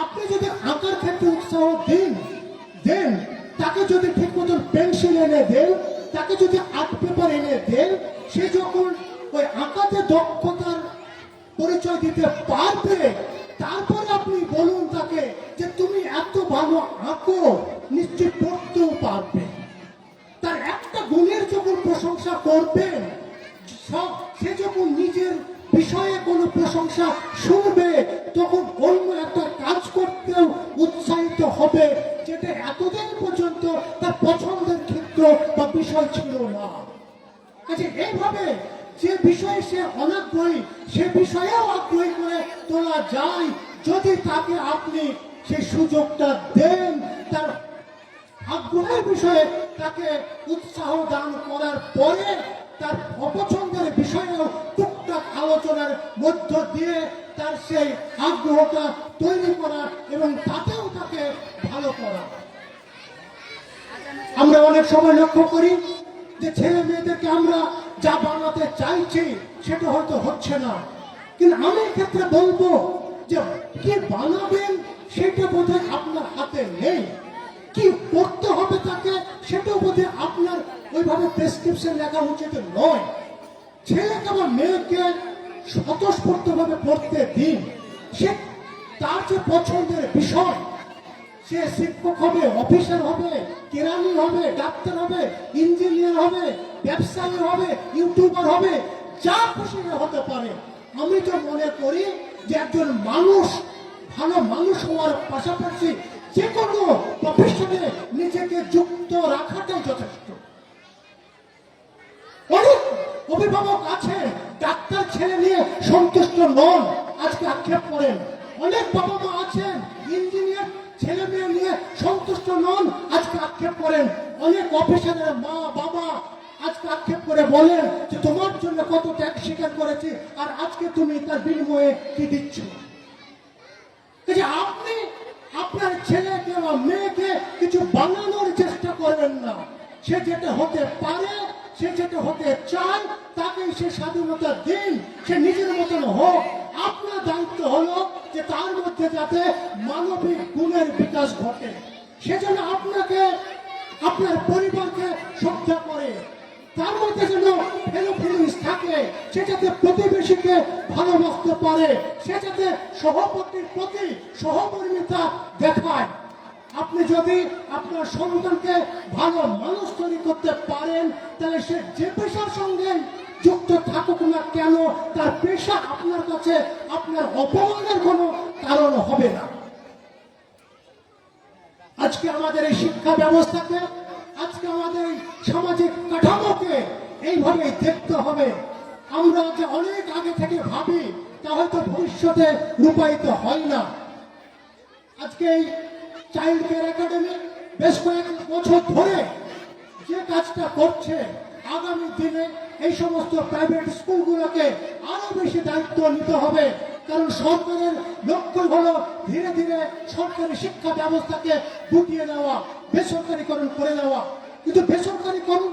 আপনি যদি আঁকার ক্ষেত্রে উৎসাহ দেন, তাকে যদি ঠিক মতন পেন্সিল এনে দেন, তাকে যদি আর্ট পেপার এনে দেন, সে যখন ওই আঁকাতে দক্ষতার পরিচয় দিতে পারবে, তারপরে আপনি বলুন তাকে যে তুমি এত ভালো আঁকো, নিশ্চয় পড়তেও পারবে। তার একটা গুণের যখন প্রশংসা করবেন, সে যখন নিজের বিষয়ে কোনো প্রশংসা শুনবে তখন অন্য একটা কাজ করতেও উৎসাহিত হবে, যেটা এতদিন পর্যন্ত তার পছন্দের ক্ষেত্র বা বিষয় ছিল না। আচ্ছা, এইভাবে যে বিষয়ে সে অনাগ্রহী সে বিষয়েও আগ্রহী করে তোলা যায় যদি তাকে আপনি সেই সুযোগটা দেন। তার আগ্রহের বিষয়ে তাকে উৎসাহ দান করার পরে তার অপছন্দের বিষয়েও টুকটাক আলোচনার মধ্য দিয়ে তার সেই আগ্রহটা তৈরি করা এবং তাতেও তাকে ভালো করা। আমরা অনেক সময় লক্ষ্য করি যে ছেলে মেয়েদেরকে আমরা যা বানাতে চাইছি সেটা হয়তো হচ্ছে না, কিন্তু আমি ক্ষেত্রে বলবো যে কি বানাবেন সেটা বোধহয় আপনার হাতে নেই, কি করতে হবে তাকে সেটাও বোধহয় আপনার ওইভাবে প্রেসক্রিপশন লেখা উচিত নয়। ছেলেকে বা মেয়েকে স্বতঃস্ফূর্তভাবে পড়তে দিন। সে তার যে পছন্দের বিষয়, সে শিক্ষক হবে, অফিসার হবে, কেরানি হবে, ডাক্তার হবে, ইঞ্জিনিয়ার হবে, ব্যবসায়ী হবে, ইউটিউবার হবে, যা খুশি হতে পারে। আমি তো মনে করি যে একজন মানুষ ভালো মানুষ হওয়ার পাশাপাশি যে কোনো প্রফেশনে নিজেকে যুক্ত রাখাটাই যথেষ্ট। অনেক অভিভাবক আছেন ডাক্তার ছেলে নিয়ে সন্তুষ্ট নন, আজকে আক্ষেপ করেন। অনেক বাবা মা আছেন ইঞ্জিনিয়ার ছেলে মেয়ে নিয়ে সন্তুষ্ট নন, আজকে আক্ষেপ করেন। অনেক অফিসারের মা বাবা আজকে আক্ষেপ করে বলেন যে তোমার জন্য কত ত্যাগ স্বীকার করেছি আর আজকে তুমি তার বিনিময়ে কি দিচ্ছ। আপনি আপনার ছেলেকে বা মেয়েকে কিছু বানানোর চেষ্টা করবেন না, সে যেটা হতে পারে, সে যেটা হতে চায়, তাকে সে স্বাধীনতা দিন, সে নিজের মতন হোক। আপনার দায়িত্ব হলো যে তার মধ্যে যাতে মানবিক গুণের বিকাশ ঘটে। সেজন্য আপনাকে আপনার পরিবারকে শ্রদ্ধা করে, তার মধ্যে যেন ফেলো ফিলিংস থাকে, সে যাতে প্রতিবেশীকে ভালোবাসতে পারে, সে যাতে সহপাঠীর প্রতি সহকর্মিতা দেখায়। আপনি যদি আপনার সন্তানকে ভালো মানুষ তৈরি করতে পারেন, তাহলে সে যে পেশার সঙ্গে যুক্ত থাকুক না কেন, তার পেশা আপনার কাছে আপনার অপমানের কোনো কারণ হবে না। আজকে আমাদের এই শিক্ষা ব্যবস্থাকে, আজকে আমাদের এই সামাজিক কাঠামোকে এইভাবে দেখতে হবে। আমরা যে অনেক আগে থেকে ভাবি, তা হয়তো ভবিষ্যতে রূপায়িত হয় না। আজকে এই চাইল্ড কেয়ার একাডেমি বেশ কয়েক বছর ধরে যে কাজটা করছে, আগামী দিনে এই সমস্ত প্রাইভেট স্কুলগুলোকে আরো বেশি দায়িত্ব নিতে হবে। কারণ সরকারের লক্ষ্য হলো ধীরে ধীরে সরকারি শিক্ষা ব্যবস্থাকে গুটিয়ে নেওয়া, বেসরকারীকরণ করে নেওয়া। কিন্তু বেসরকারীকরণ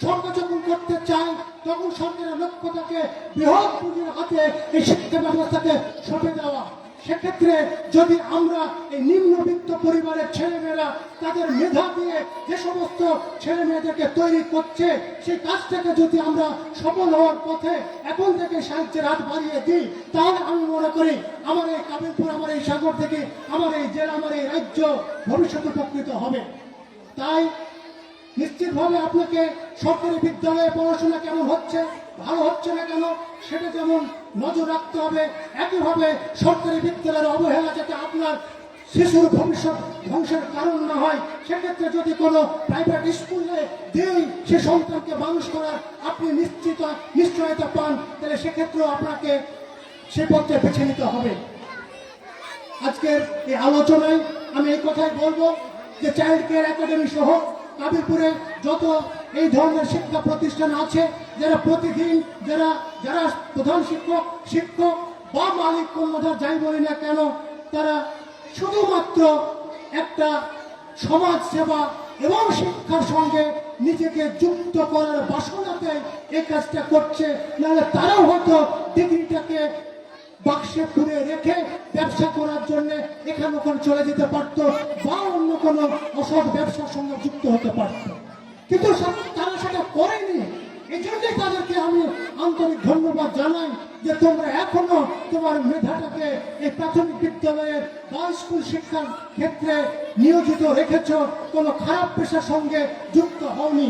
সরকার যখন করতে চায়, তখন সরকারের লক্ষ্যটাকে বৃহৎ পুঁজির হাতে এই শিক্ষা ব্যবস্থাকে সঁপে দেওয়া। সেক্ষেত্রে যদি আমরা এই নিম্নবিত্ত পরিবারের ছেলেমেয়েরা তাদের মেধা দিয়ে যে সমস্ত ছেলে মেয়েদেরকে তৈরি করছে, সেই কাজটাকে যদি আমরা সফল হওয়ার পথে এখন থেকে সাহায্যের হাত বাড়িয়ে দিই, তাহলে আমি মনে করি আমার এই কাবিলপুর, আমার এই সাগর থেকে, আমার এই জেলা, আমার এই রাজ্য ভবিষ্যতে উপকৃত হবে। তাই নিশ্চিতভাবে আপনাকে সরকারি বিদ্যালয়ে পড়াশোনা কেমন হচ্ছে, ভালো হচ্ছে না কেন, সেটা যেমন নজর রাখতে হবে। একইভাবে সরকারি বিদ্যালয়ের অবহেলা যাতে আপনার শিশুর ভবিষ্যৎ ধ্বংসের কারণ না হয়, সেক্ষেত্রে যদি কোনো প্রাইভেট স্কুলে দিয়েই সে সন্তানকে মানুষ করার আপনি নিশ্চয়তা পান, তাহলে সেক্ষেত্রেও আপনাকে সে পথে বেছে নিতে হবে। আজকের এই আলোচনায় আমি এই কথাই বলবো যে চাইল্ড কেয়ার একাডেমি সহ কাবিলপুরে যত এই ধরনের শিক্ষা প্রতিষ্ঠান আছে, যারা প্রতিদিন যারা প্রধান শিক্ষক বা মালিক কর্মধার যাই বলি না কেন, তারা শুধুমাত্র একটা সমাজ সেবা এবং শিক্ষার সঙ্গে নিজেকে যুক্ত করার বাসনাতে এই কাজটা করছে। নাহলে তারাও হয়তো ডিগ্রিটাকে বাক্সে পুরে রেখে ব্যবসা করার জন্য এখানে ওখানে চলে যেতে পারতো, বা অন্য কোনো অসৎ ব্যবসার সঙ্গে যুক্ত হতে পারত। কিন্তু তারা সেটা করেনি। এই জন্যই তাদেরকে আমি আন্তরিক ধন্যবাদ জানাই যে তোমরা এখনো তোমার মেধাটাকে এই প্রাথমিক বিদ্যালয়ের বা স্কুল শিক্ষার ক্ষেত্রে নিয়োজিত রেখেছ, কোনো খারাপ পেশার সঙ্গে যুক্ত হওনি।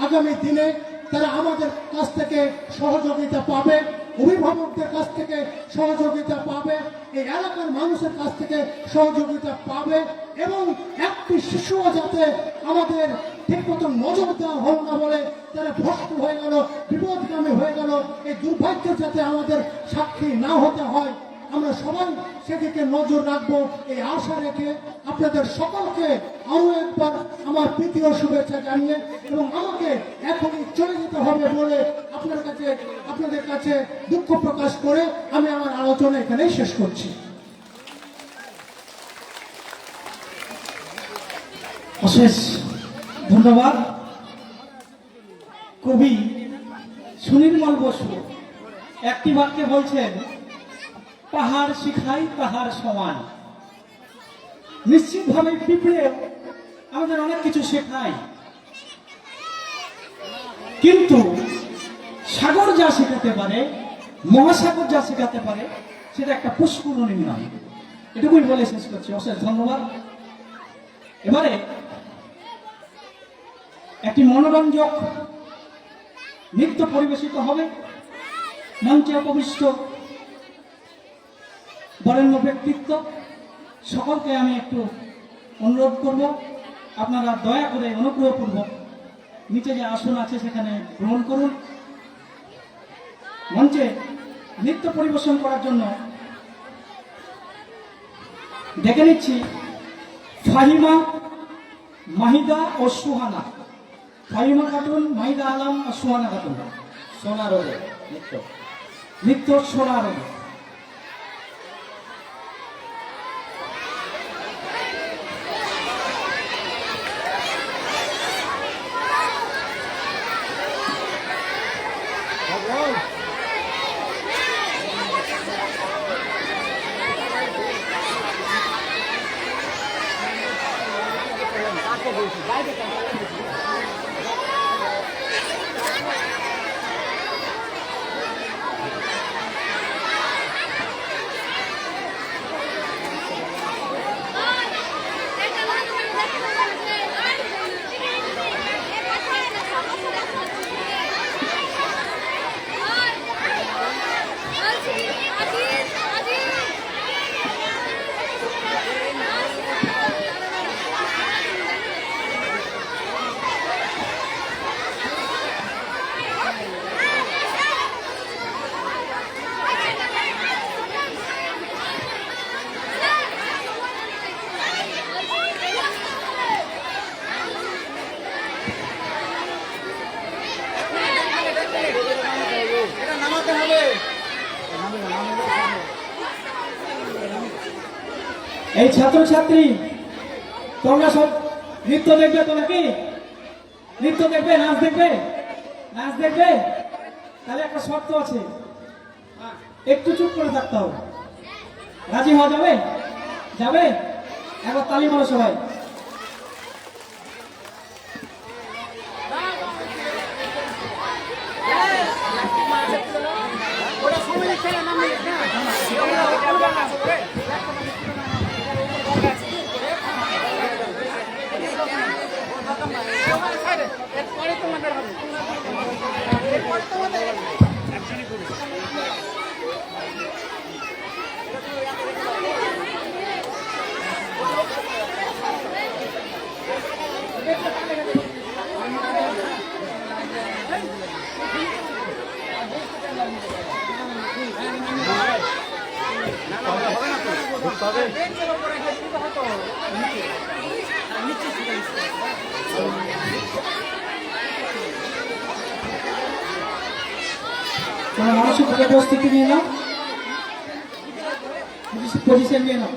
আগামী দিনে তারা আমাদের কাছ থেকে সহযোগিতা পাবে, অভিভাবকদের কাছ থেকে সহযোগিতা পাবে, এই এলাকার মানুষের কাছ থেকে সহযোগিতা পাবে, এবং একটি শিশুও যাতে আমাদের ঠিক মতো নজর দেওয়া হলো না বলে তারা ভ্রষ্ট হয়ে গেল, বিপদগামী হয়ে গেল, এই দুর্ভাগ্যের যাতে আমাদের সাক্ষী না হতে হয়, আমরা সবাই সেদিকে নজর রাখবো এই আশা রেখে আপনাদের সকলকে আরো একবার আমার প্রীতি ও শুভেচ্ছা জানিয়ে, এবং আমাকে এখনই চলে যেতে হবে বলে আপনাদের কাছে দুঃখ প্রকাশ করে আমি আমার আলোচনা এখানেই শেষ করছি। অশেষ ধন্যবাদ। কবি সুনির্মল বসু একটি বাক্যে বলছেন, পাহাড় শিখাই তাহার সমান। নিশ্চিতভাবে পিঁপড়ে আমাদের অনেক কিছু শেখায়, কিন্তু সাগর যা শেখাতে পারে, মহাসাগর যা শেখাতে পারে, সেটা একটা পুষ্করণী নয়। এটুকুই বলে শেষ করছি। অশেষ ধন্যবাদ। এবারে একটি মনোরঞ্জক নৃত্য পরিবেশিত হবে। মঞ্চে উপবিষ্ট বরেণ্য ব্যক্তিত্ব সকলকে আমি একটু অনুরোধ করব, আপনারা দয়া করে অনুগ্রহপূর্বক নিচে যে আসন আছে সেখানে গ্রহণ করুন। মঞ্চে নৃত্য পরিবেশন করার জন্য ডেকে নিচ্ছি ফাহিমা, মাহিদা ও সুহানা। ফাহিমা খাতুন, মাহিদা আলম ও সুহানা খাতুন। সোনারোদে নৃত্য সোনার। নামাতে হবে। এই ছাত্রছাত্রী তোমরা সব নৃত্য দেখবে তো নাকি? নৃত্য দেখবে, নাচ দেখবে? নাচ দেখবে? তাহলে একটা শর্ত আছে, একটু চুপ করে থাকতে হবে। রাজি হওয়া যাবে? যাবে? একবার তালি মারো সবাই। তোমরা মানসিক প্রস্তুতি নিয়ে নাও, পজিশন নিয়ে নাও।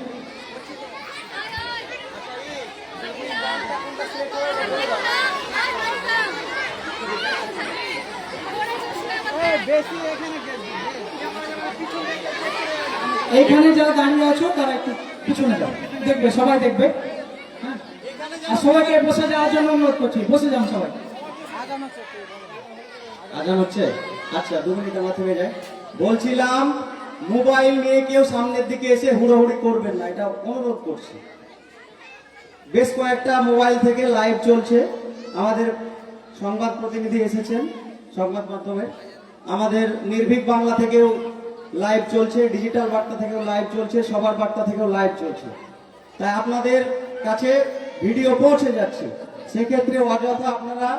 এইখানে যারা দাঁড়িয়ে আছো তারা একটু পিছনে যাও, দেখবে, সবাই দেখবে। হ্যাঁ, আর সবাইকে বসে যাওয়ার জন্য অনুরোধ করছি, বসে যান সবাই। আজান হচ্ছে? আচ্ছা, 2 মিনিট আমার থেমে যায়। বলছিলাম মোবাইল নিয়ে কেউ সামনের দিকে এসে হুড়োহুড়ি করবেন না, এটা অনুরোধ করছি। বেশ কয়েকটা মোবাইল থেকে লাইভ চলছে, আমাদের সংবাদ প্রতিনিধি এসেছেন সংবাদ মাধ্যমে, আমাদের নির্ভীক বাংলা থেকেও লাইভ চলছে, ডিজিটাল বার্তা থেকেও লাইভ চলছে, সবার বার্তা থেকেও লাইভ চলছে। তাই আপনাদের কাছে ভিডিও পৌঁছে যাচ্ছে, সেক্ষেত্রে অযথা আপনারা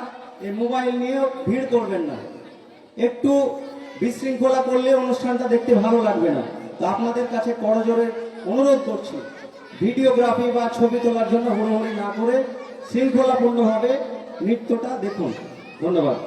এই মোবাইল নিয়ে ভিড় করবেন না। একটু বিশৃঙ্খলা করলে অনুষ্ঠানটা দেখতে ভালো লাগবে না। তো আপনাদের কাছে করজোরে অনুরোধ করছি, ভিডিওগ্রাফি বা ছবি তোলার জন্য হুড়োহুড়ি না করে শৃঙ্খলাপূর্ণভাবে নৃত্যটা দেখুন। ধন্যবাদ।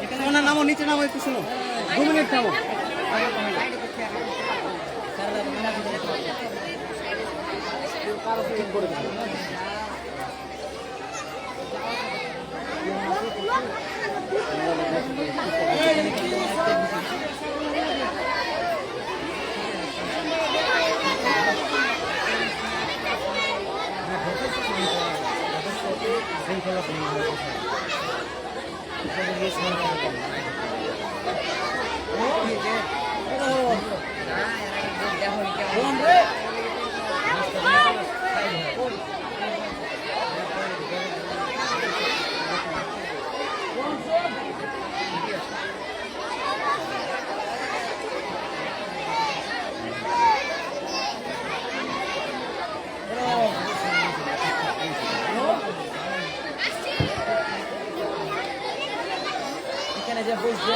এখানে নামো, নিচে নামো, একটু শোনো, 2 মিনিট থামো। এখানে যে বসবে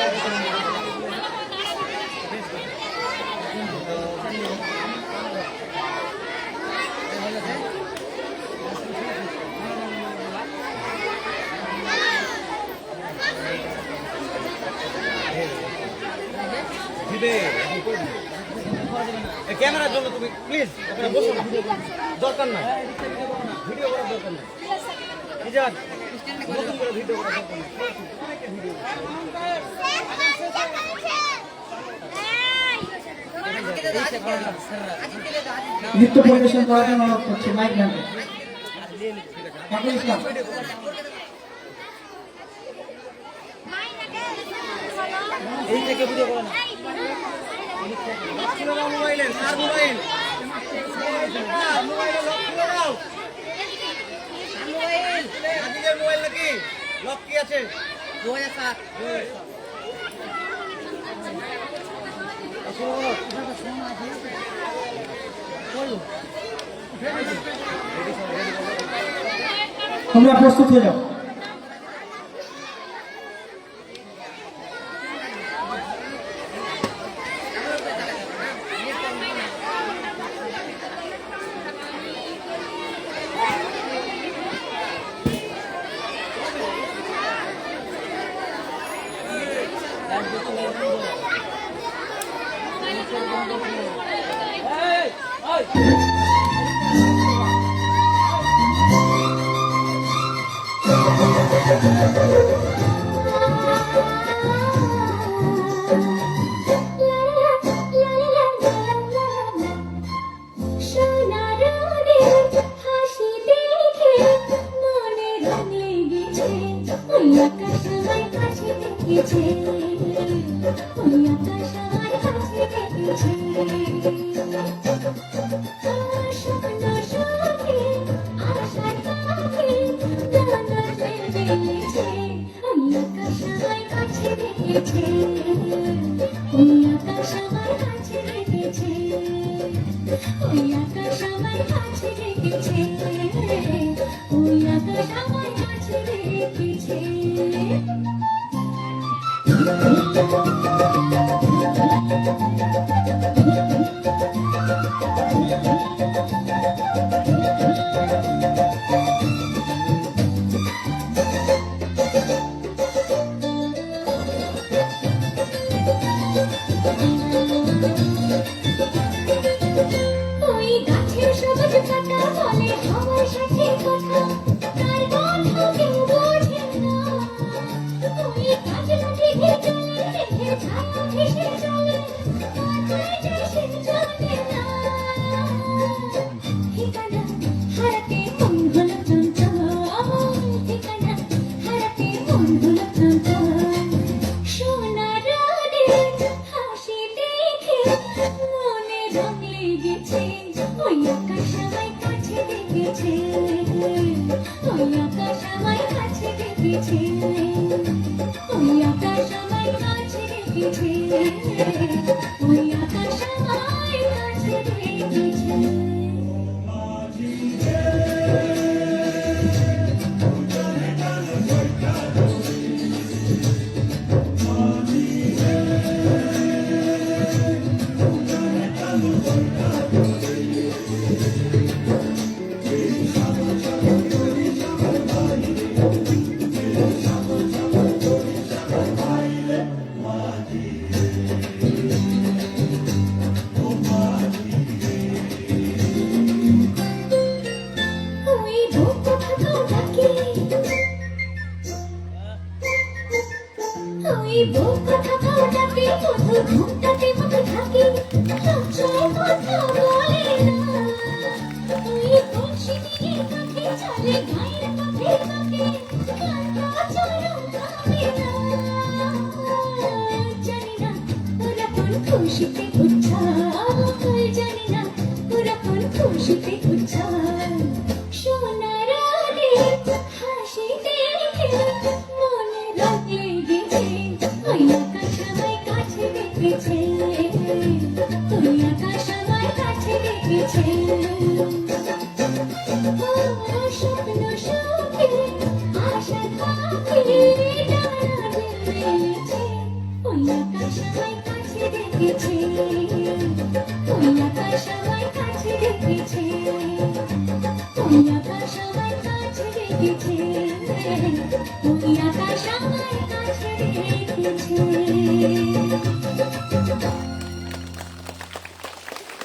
ক্যামেরার জন্য তুমি প্লিজ এখানে বসো না, দরকার নাই, ভিডিও করার দরকার নাই। ইজাদ, নতুন করে ভিডিও করার দরকার নাই। নৃত্য পরিবেশন করার জন্য অনুরোধ করছি, মাইক নেবে ইসলাম। এই থেকে ভিডিও করো না। মোবাইলে আর মোবাইল মোবাইলে লক খুলে দাও। মোবাইল মোবাইল নাকি লক কি আছে? 2007 তোমরা প্রস্তুত হয়ে যাও।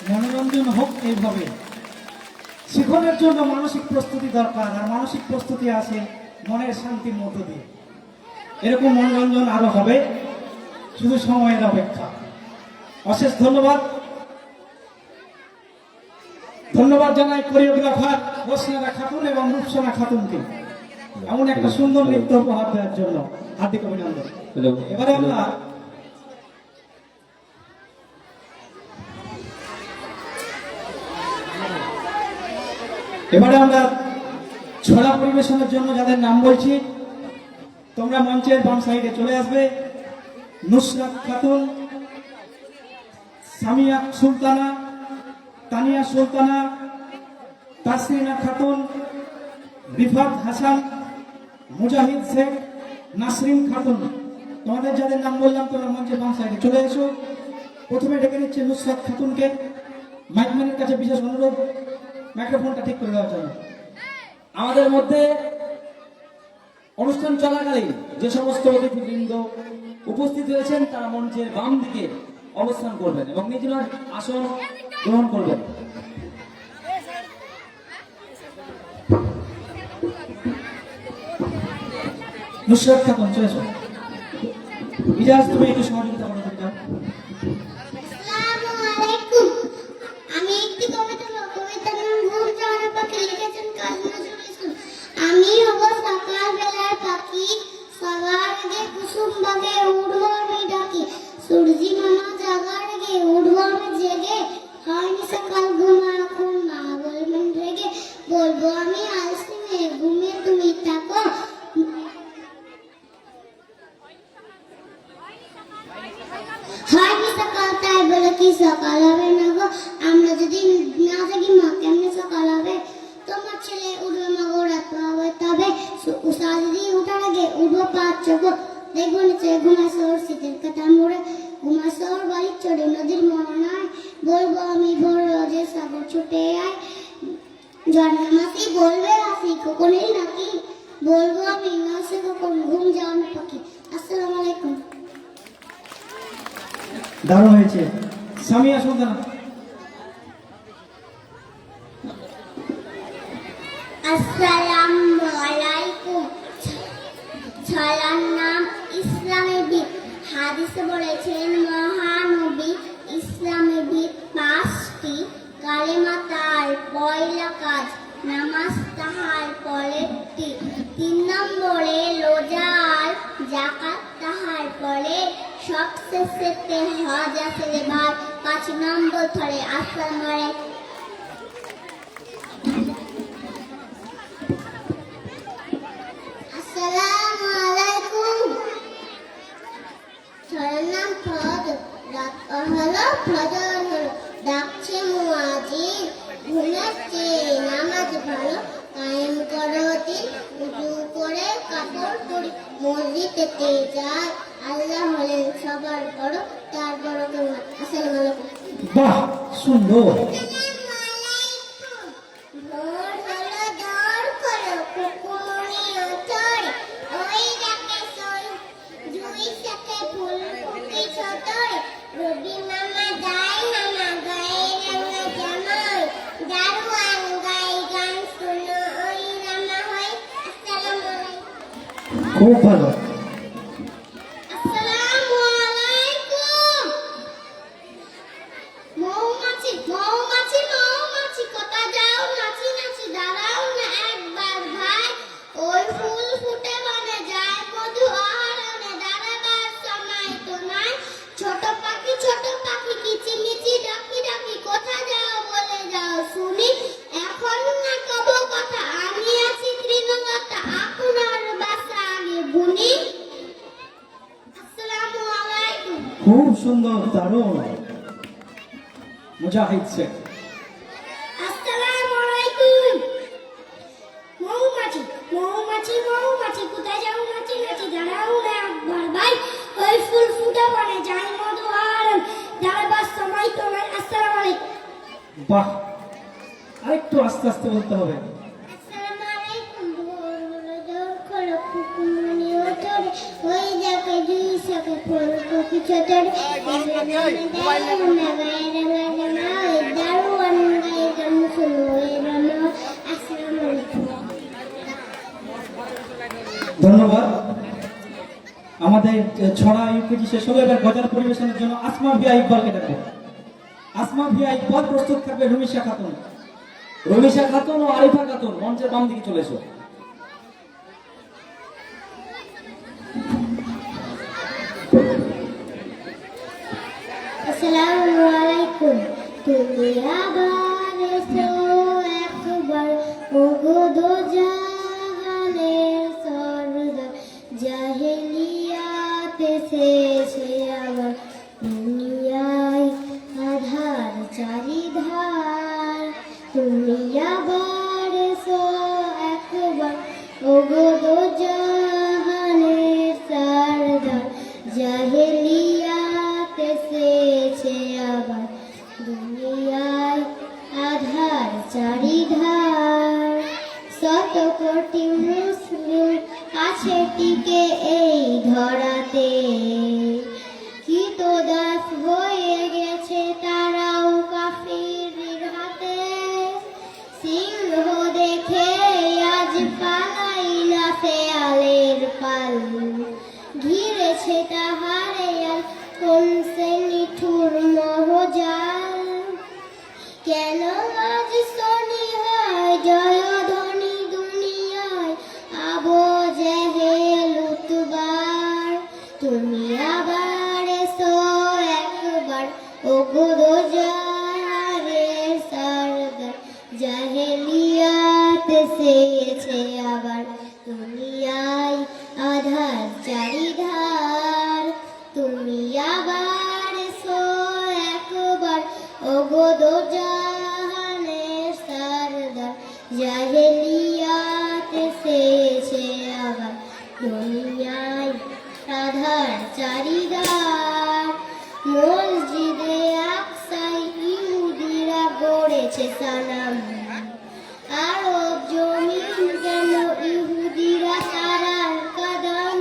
মনোরঞ্জন হোক এইভাবে। শিখনের জন্য মানসিক প্রস্তুতি দরকার, আর মানসিক প্রস্তুতি আসে মনের শান্তির মধ্য দিয়ে। এরকম মনোরঞ্জন আরো হবে, শুধু সময়ের অপেক্ষা। অশেষ ধন্যবাদ। ধন্যবাদ জানাই কোরিওগ্রাফার রোশনারা খাতুন এবং রূপসানা খাতুনকে এমন একটা সুন্দর নৃত্য উপহার দেওয়ার জন্য হার্দিক অভিনন্দন। এবারে আমরা ছড়া পরিবেশনের জন্য যাদের নাম বলছি, তোমরা মঞ্চের বাম সাইডে চলে আসবে। নুসরাত খাতুন, সামিয়া সুলতানা, তানিয়া সুলতানা, তাসরিনা খাতুন, রিফাত হাসান, মুজাহিদ শেখ, নাসরিন খাতুন। তোমাদের যাদের নাম বললাম তোমরা মঞ্চের বাম সাইডে চলে এসো। প্রথমে ডেকে নিচ্ছে নুসরাত খাতুনকে। মাইকম্যানের কাছে বিশেষ অনুরোধ, মাইক্রোফোনটা ঠিক করে দেওয়ার জন্য। আমাদের মধ্যে অনুষ্ঠান চলাকালীন যে সমস্ত অতিথিবৃন্দ উপস্থিত হয়েছেন তারা মঞ্চের বাম দিকে অবস্থান করবেন এবং নিজ নিজ আসন গ্রহণ করবেন। নুসরাত খাতুন চলে এসো। ইজাজ তুমি একটু সহযোগিতা করো তো। আসসালামু আলাইকুম। আমি একটি কবিতার নাম ঘুম যাওয়ার পাখি লিখেছেন কাজী নজরুল ইসলাম। আমি হব সকালবেলার পাখি, সবার আগে কুসুম বাগে উঠবো আমি ডাকি। সূর্যি মামা জাগার আগে উঠবো আমি জেগে, হয়নি সকাল ঘুমা এখন মা বলবেন রেগে। বলবো আমি আলসি মেয়ে, ঘুমিয়ে তুমি থাকো। হয়নি সকাল তাই বলে কি সকাল হবে না গো, আমরা যদি না থাকি মা কেমনে সকাল হবে। তোমার ছেলে উঠবে মা গো রাত হবে, তবে সারাদিন উঠার আগে উঠবো 5 চোখ। দেখবো নিচে ঘুমায় শহর শীতের কথা মোড়ে, ঘুমায় শহর বাড়ির চড়ে নদীর মোহনায়। বলবো আমি ভোর রোজে সাগর ছুটে আয়, ঝর্ণা মাসি বলবে আসি কখনই নাকি। বলবো আমি নাসে কখন ঘুম যাওয়ানো পাখি। আসসালামু আলাইকুম। দারুণ হয়েছে। সামিয়া সুলতানা। আসসালামু আলাইকুম। ছলার নাম ইসলামের বিদ। হাদিসে বলেছেন মহানবী ইসলামের বিদ 5টি। কালেমা তার পয়লা কাজ, নামাজ তাহার পরেরটি। 3 নম্বরে রোজা আর যাকাত তাহার পরে, সবশেষেতে হজ আসলে ভাই 5 নম্বর ধরে। আসসালামু আলাইকুম। আসসালামু আলাইকুম। ছড়ার নাম ফজর। রাত হলো ফজর হলো, ডাকছে মুয়াজ্জিন। ঘুমাচ্ছে নামাজ ভালো, কায়েম করো দিন। উজু করে কাপড় পরি, মসজিদেতে যায়। আল্লাহ হলেন সবার বড়, তার বড় কেমন। আসসালামু আলাইকুম। বাহ সুন্দর। ভোর হলো দৌড় করো, কুকুমনি ওঠরে। ওই ডাকে জুই সাথে ফুল ফুটি ছোটরে। রবি মামা যায় নানা গায়ে রাঙা জামাই, দারোয়ান গায়ে গান শুনো ওই রামা হয়। আসসালামু আলাইকুম। খুব ভালো। আসসালামু আলাইকুম। মৌমাছি মৌমাছি মৌমাছি কোথা যাও, নাচি নাচি দাঁড়াও না একবার ভাই। ওই ফুল ফুটে বনে যায় মধু আহরণে, দাঁড়াবার সময় তো নাই। ছোট পাখি কিচিমিচি ডাকি ডাকি, কোথা যাও বলে যাও শুনি। এখন না কব কথা, আমি আছি তৃণলতা, আপনার বাসা আগে বুনি। আসসালামু আলাইকুম। খুব সুন্দর, দারুণ। মুজাহিদ শেখ। আসসালামু আলাইকুম। মৌমাছি মৌমাছি মৌমাছি কোথায় যাও, নাচি নাচি দাঁড়াও না একবার ভাই। ওই ফুল ফুটে বনে যায় মধু আহরণ, দাঁড়াবার সময় তো নাই। আসসালামু আলাইকুম। বাহ, আরেকটু আস্তে আস্তে বলতে হবে। আসসালামু আলাইকুম। ভোর হলো দৌড় করো, কুকুমনি ওঠরে। ওই দেখে দুই শাকে ফুল কপি ছোটরে। দারোয়ান গায়ে গান শুনো ওই রামা। আসসালামু আলাইকুম। ধন্যবাদ। আমাদের ছড়া ইউকেজি শেষ হলো, এবার গজার পরিবেশনের জন্য আসমা ভিয়া ইকবালকে ডাকবো। আসমা ভিয়া ইকবাল প্রস্তুত থাকবে রুমিশা খাতুন। রমিশা খাতুন ও আরিফা খাতুন মঞ্চের বাম দিকে চলে এসো। আসসালামু আলাইকুম। তুমি আবার এসো একবার, ওগো দো জাহানের সরদার। জাহেলিয়াত এসেছে আবার, দুনিয়ায় আধার চারিধার। তুমি আবার এসো একবার, ওগো দো জাহানের সরদার। জাহেলিয়াত এসেছে আবার, দুনিয়ায় আধার চারিধার। শত কোটি মুসলিম আছে পাল ঘিরেছে তাহারে আর কোন সে নিঠুর মহজাল কেন আজ শনি হয় জয়ধ্বনি দুনিয়ায় আবো জেহেল উতবার তুমি আবার এসো একবার ও গুরু জাহারের সরদার জাহেলিয়াত সেছে আবার দুনিয়ায় আধার চারিধার তুমি আবার এসো একবার ও গুরু জাহানের সরদার জাহেলিয়াত সেছে আবার দুনিয়ায় আধার চারিধার মসজিদে আকসায় ইহুদিরা গড়েছে সালাম আরব জমিন কেন ইহুদিরা তারার কদম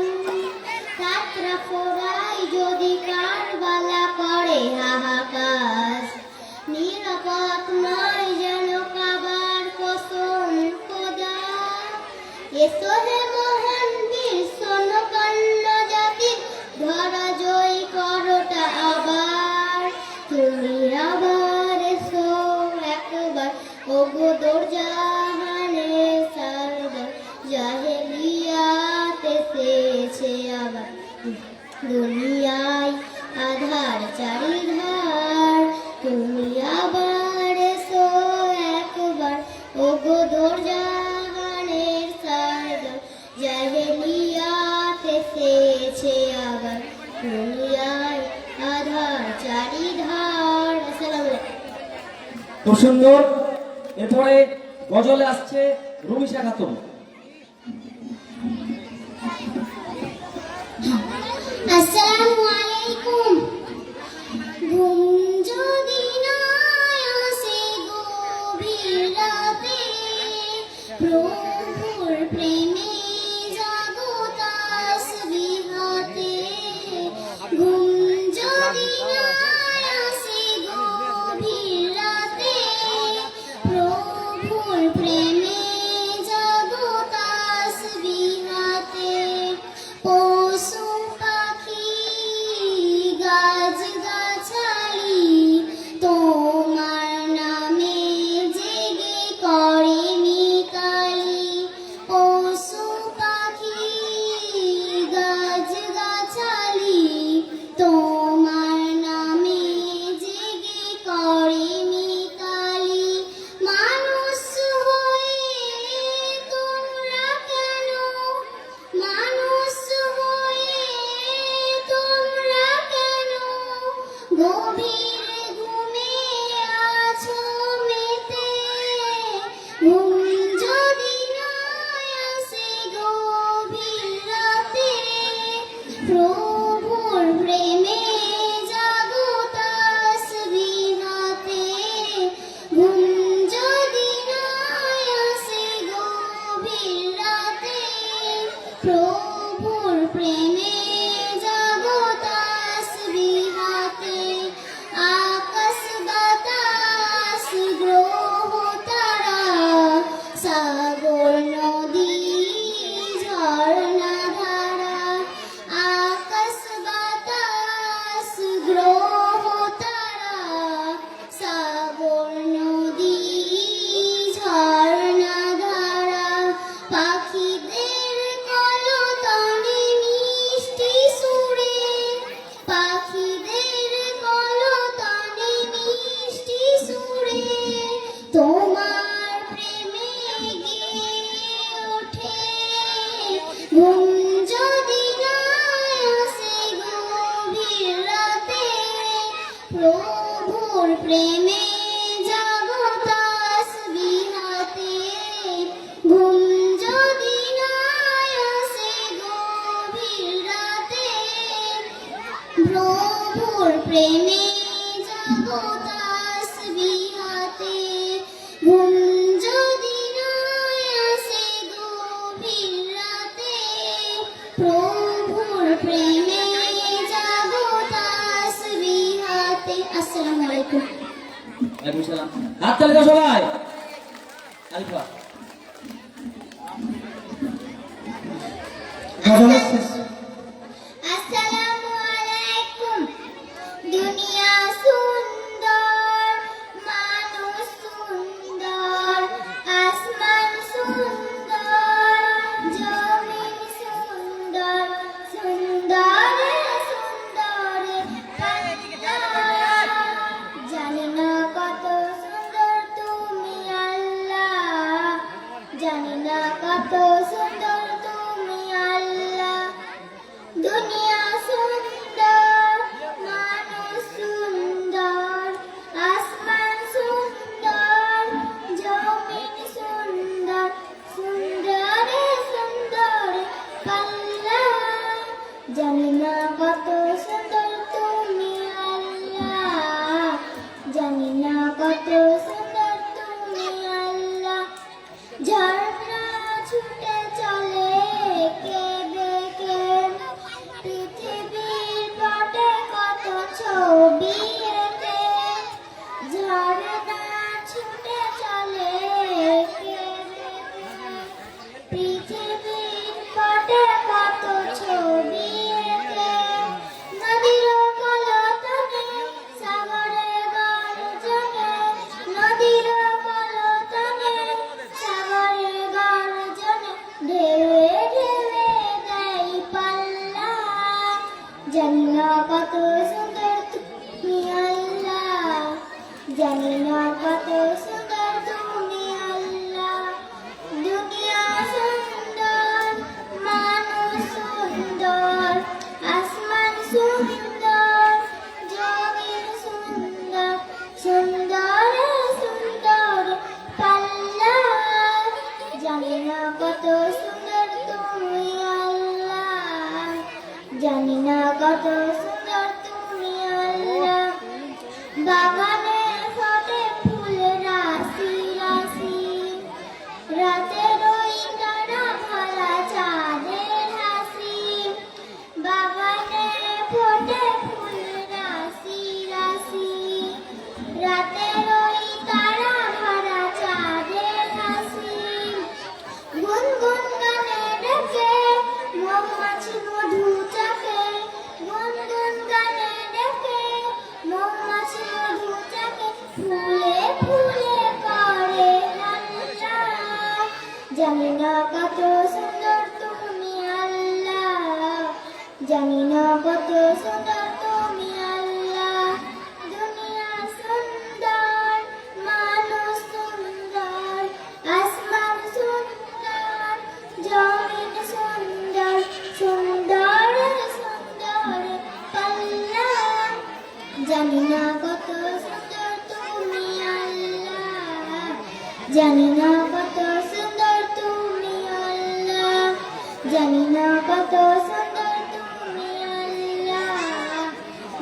ছাত্রা ফোরাই যদি কারবালা করে হাহাকার নিরাপদ নয় যেন কাবার কসম খোদা এসো হে মহান বীর সোনকান্ন জাতি ধরা জয় করোটা আবার তুমি আবার এসো একবার ও গোদর জাহানের সরদার জাহেলিয়াত এসেছে আবার দুনিয়ায় আধার চারিধার তুমি আবার এসো একবার ও গোদর জাহানের সরদার জাহেলিয়াত এসেছে আবার দুনিয়ায় আধার চারিধার। আসসালামু আলাইকুম। খুব সুন্দর। এরপরে গজলে আসছে রুমিশা খাতুন। আসসালামু আলাইকুম। ঘুম যদি না আসে গভীর রাতে, প্রভুর প্রেমে জাগো তাসবিহাতে। ঘুম যদি না আসে গভীর রাতে, প্রভুর প্রেমে জাগো তাসবিহাতে। পশু পাখি গাছ গাছালি তোমার নামে জেগে করে মিতালি। পশু পাখি গাছ গাছালি তোমার নামে জেগে করে মিতালি। মানুষ হয়ে তোমরা কেন, মানুষ হয়ে তোমরা কেন গভীর ঘুমে আছো মেতে। ঘুম যদি না আসে গভীর রাতে, প্রভুর প্রেমে জাগো তাসবিহাতে। ঘুম যদি না আসে গভীর রাতে, প্রভুর প্রেমে জাগো তাসবিহাতে। আকাশ বাতাস গ্রহ তারা সাগর নদী ঝর্ণা ধারা। আকাশ বাতাস গ্রহ তারা সাগর নদী ঝর্ণা ধারা। পাখিদের কলতানে মিষ্টি সুরে, পাখিদের কলতানে মিষ্টি সুরে তোমার প্রেমে গেয়ে ওঠে। ঘুম যদি না আসে গভীর রাতে, প্রভুর প্রেমে জাগো তাসবিহাতে। ঘুম যদি না আসে গভীর রাতে, প্রভুর প্রেমে জাগো তাসবিহাতে। ঘুম যদি না আসে গভীর রাতে, প্রভুর প্রেমে জাগো তাসবিহাতে। আসসালামু আলাইকুম। ওয়ালাইকুম সালাম। হাত তালি দাও সবাই। আলিফা। আরো জানি না কত সুন্দর তুমি আল্লাহ, জানি না কত সুন্দর তুমি আল্লাহ। ঝর্ণা ছুটে চলে কেঁদে কে, পৃথিবীর পটে কত ছবি এঁকে। ঝর্ণা ছুটে চলে কেঁদে কে, পৃথিবীর পটে কত ছবি এঁকে। নদীর কলতানে সাগরে গর্জনে, নদীর কলতানে সাগরে গর্জনে, ঢেউয়ে ঢেউয়ে দেয় পাল্লা। জানি না কত সুন্দর তুমি আল্লাহ, জানি না কত সুন্দর তুমি আল্লাহ। দুনিয়া সুন্দর, মানুষ সুন্দর, আসমান সুন্দর, জমিন সুন্দর, সুন্দর সুন্দর পাল্লা। জানি না কত সুন্দর তুমি আল্লাহ, জানি না কত সুন্দর তুমি আল্লাহ। বাগানে ফোটে ফুল রাশি রাশি, রাতের ওই তারা ভরা চাঁদের হাসি। বাগানে ফোটে ফুল রাশি রাশি, রাতের ওই তারা ভরা চাঁদের হাসি। গুনগুন গানে ডেকে মৌমাছি মধু চাকে, গুনগুন গানে ডেকে মৌমাছি মধু চাকে। ফুলে ফুলে করে হাল্লা, জানি না কত সুন্দর তুমি আল্লাহ, জানি না কত সুন্দর তুমি আল্লাহ। দুনিয়া সুন্দর, মানুষ সুন্দর, আসমান সুন্দর, জমিন সুন্দর, সুন্দর সুন্দর পাল্লা। জানি না কত সুন্দর তুমি আল্লাহ, জানি না কত সুন্দর তুমি আল্লাহ, জানি না কত সুন্দর তুমি আল্লাহ,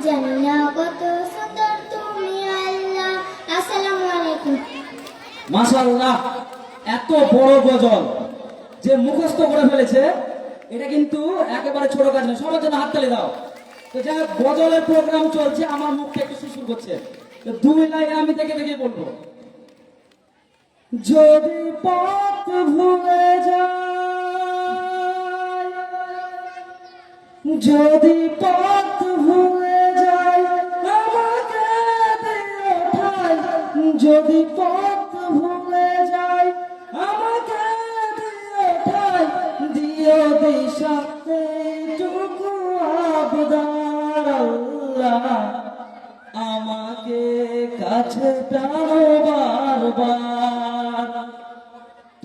জানি না কত সুন্দর তুমি আল্লাহ। আসসালামু আলাইকুম। মাশাআল্লাহ, এত বড় গজল যে মুখস্থ করে ফেলেছে, এটা কিন্তু একেবারে ছোট কাজ নয়। সবার জন্য হাততালি দাও। তো যাই হোক, গজলের প্রোগ্রাম চলছে, আমার মুখটা একটু সুসুর করছে, তো 2 লাইন আমি দেখে দেখে বলবো। যদি পথ ভুলে যায়, যদি পথ ভুলে যায় আমাকে দিয়ে ঠাই, যদি পথ ভুলে যায় আমাকে দিয়ে ঠাই, দিও দিশা এইটুকু আবদার আল্লাহ, আমাকে কাছে টানো বারবার।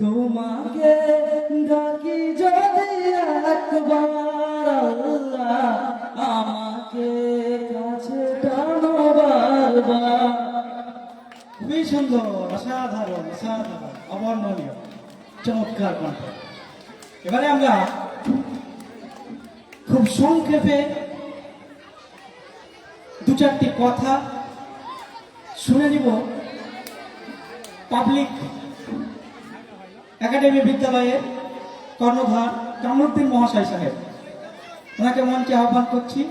তোমাকে ডাকি যদি একবার আল্লাহ, আমাকে কাছে টানো বারবার। খুবই সুন্দর, অসাধারণ, অসাধারণ, অবর্ণনীয়, চমৎকার কণ্ঠ। এবারে আমরা খুব সংক্ষেপে 2-4টি কথা শুনে নিব পাবলিক একাডেমি বিদ্যালয়ের কর্ণধার কামরুদ্দিন মহাশয় সাহেব। ওনাকে মঞ্চে আহ্বান করছি,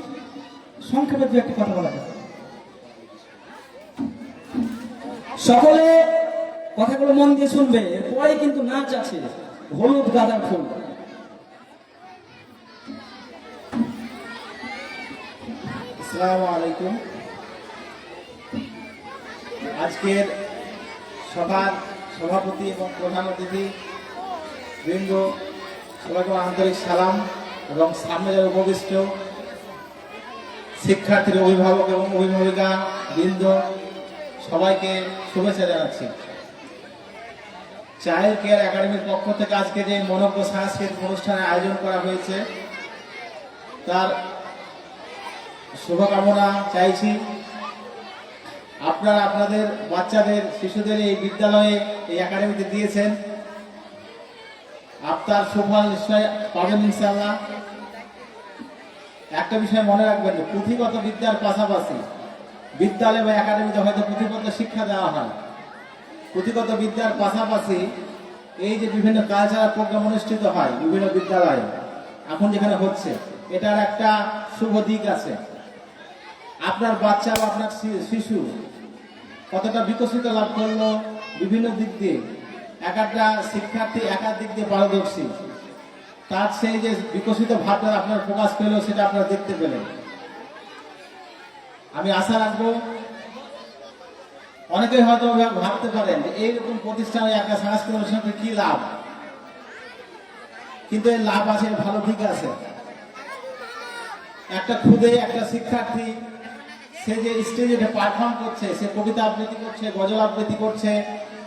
সংক্ষেপে 2-1টি কথা বলা যাবে। সকলে কথাগুলো মন দিয়ে শুনবে, এরপরে কিন্তু নাচ আছে, হলুদ গাঁদার ফুল। আসসালামু আলাইকুম। আজকের সভার সভাপতি এবং প্রধান অতিথি বৃন্দ, সবাইকে আন্তরিক সালাম এবং সামনে যারা উপবিষ্ট শিক্ষার্থীর অভিভাবক এবং অভিভাবিকা বৃন্দ, সবাইকে শুভেচ্ছা জানাচ্ছি। চাইল্ড কেয়ার একাডেমির পক্ষ থেকে আজকে যে মনোজ্ঞ সাংস্কৃতিক অনুষ্ঠানের আয়োজন করা হয়েছে, তার শুভকামনা চাইছি। আপনারা আপনাদের বাচ্চাদের, শিশুদের এই বিদ্যালয়ে, এই একাডেমিতে দিয়েছেন, আপনার সুফল নিশ্চয় পাবেন ইনশাআল্লাহ। একটা বিষয় মনে রাখবেন, পুঁথিগত বিদ্যার পাশাপাশি বিদ্যালয় বা একাডেমিতে হয়তো পুঁথিগত শিক্ষা দেওয়া হয়, পুঁথিগত বিদ্যার পাশাপাশি এই যে বিভিন্ন কালচারাল প্রোগ্রাম অনুষ্ঠিত হয় বিভিন্ন বিদ্যালয়ে এখন যেখানে হচ্ছে, এটার একটা শুভ দিক আছে। আপনার বাচ্চা বা আপনার শিশু কতটা বিকশিত লাভ করলো বিভিন্ন দিক দিয়ে, এক একটা শিক্ষার্থী এক এক দিক দিয়ে পারদর্শী, তার সেই যে বিকশিত ভাবটা আপনার প্রকাশ পেল সেটা আপনারা দেখতে পেলেন। আমি আশা রাখবো, অনেকেই হয়তো ভাবতে পারেন যে এইরকম প্রতিষ্ঠানে একটা সাংস্কৃতিক অনুষ্ঠানের কি লাভ, কিন্তু এর লাভ আছে, ভালো দিক আছে। একটা খুদে একটা শিক্ষার্থী সে যে স্টেজে পারফর্ম করছে, সে কবিতা আবৃত্তি করছে, গজল আবৃত্তি করছে,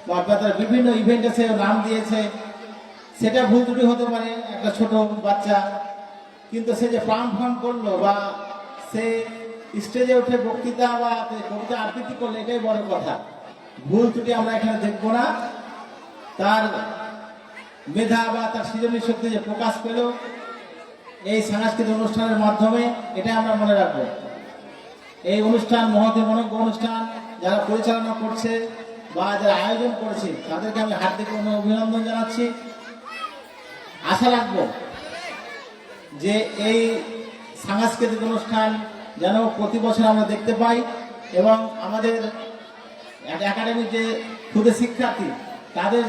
বা তার বিভিন্ন ইভেন্টে সে নাম দিয়েছে, সেটা ভুল ত্রুটি হতে পারে একটা ছোট বাচ্চা, কিন্তু সে যে পারফর্ম করলো বা সে স্টেজে উঠে বক্তৃতা বা কবিতা আবৃত্তি করলো, এটাই বড় কথা। ভুল ত্রুটি আমরা এখানে দেখবো না, তার মেধা বা তার সৃজনী শক্তি যে প্রকাশ পেল এই সাংস্কৃতিক অনুষ্ঠানের মাধ্যমে, এটাই আমরা মনে রাখবো। এই অনুষ্ঠান মহতি মনোজ্ঞ অনুষ্ঠান যারা পরিচালনা করছে বা যারা আয়োজন করেছে তাদেরকে আমি হার্দিক অভিনন্দন জানাচ্ছি। আশা রাখবো যে এই সাংস্কৃতিক অনুষ্ঠান যেন প্রতি বছর আমরা দেখতে পাই এবং আমাদের একাডেমির যে ক্ষুদে শিক্ষার্থী তাদের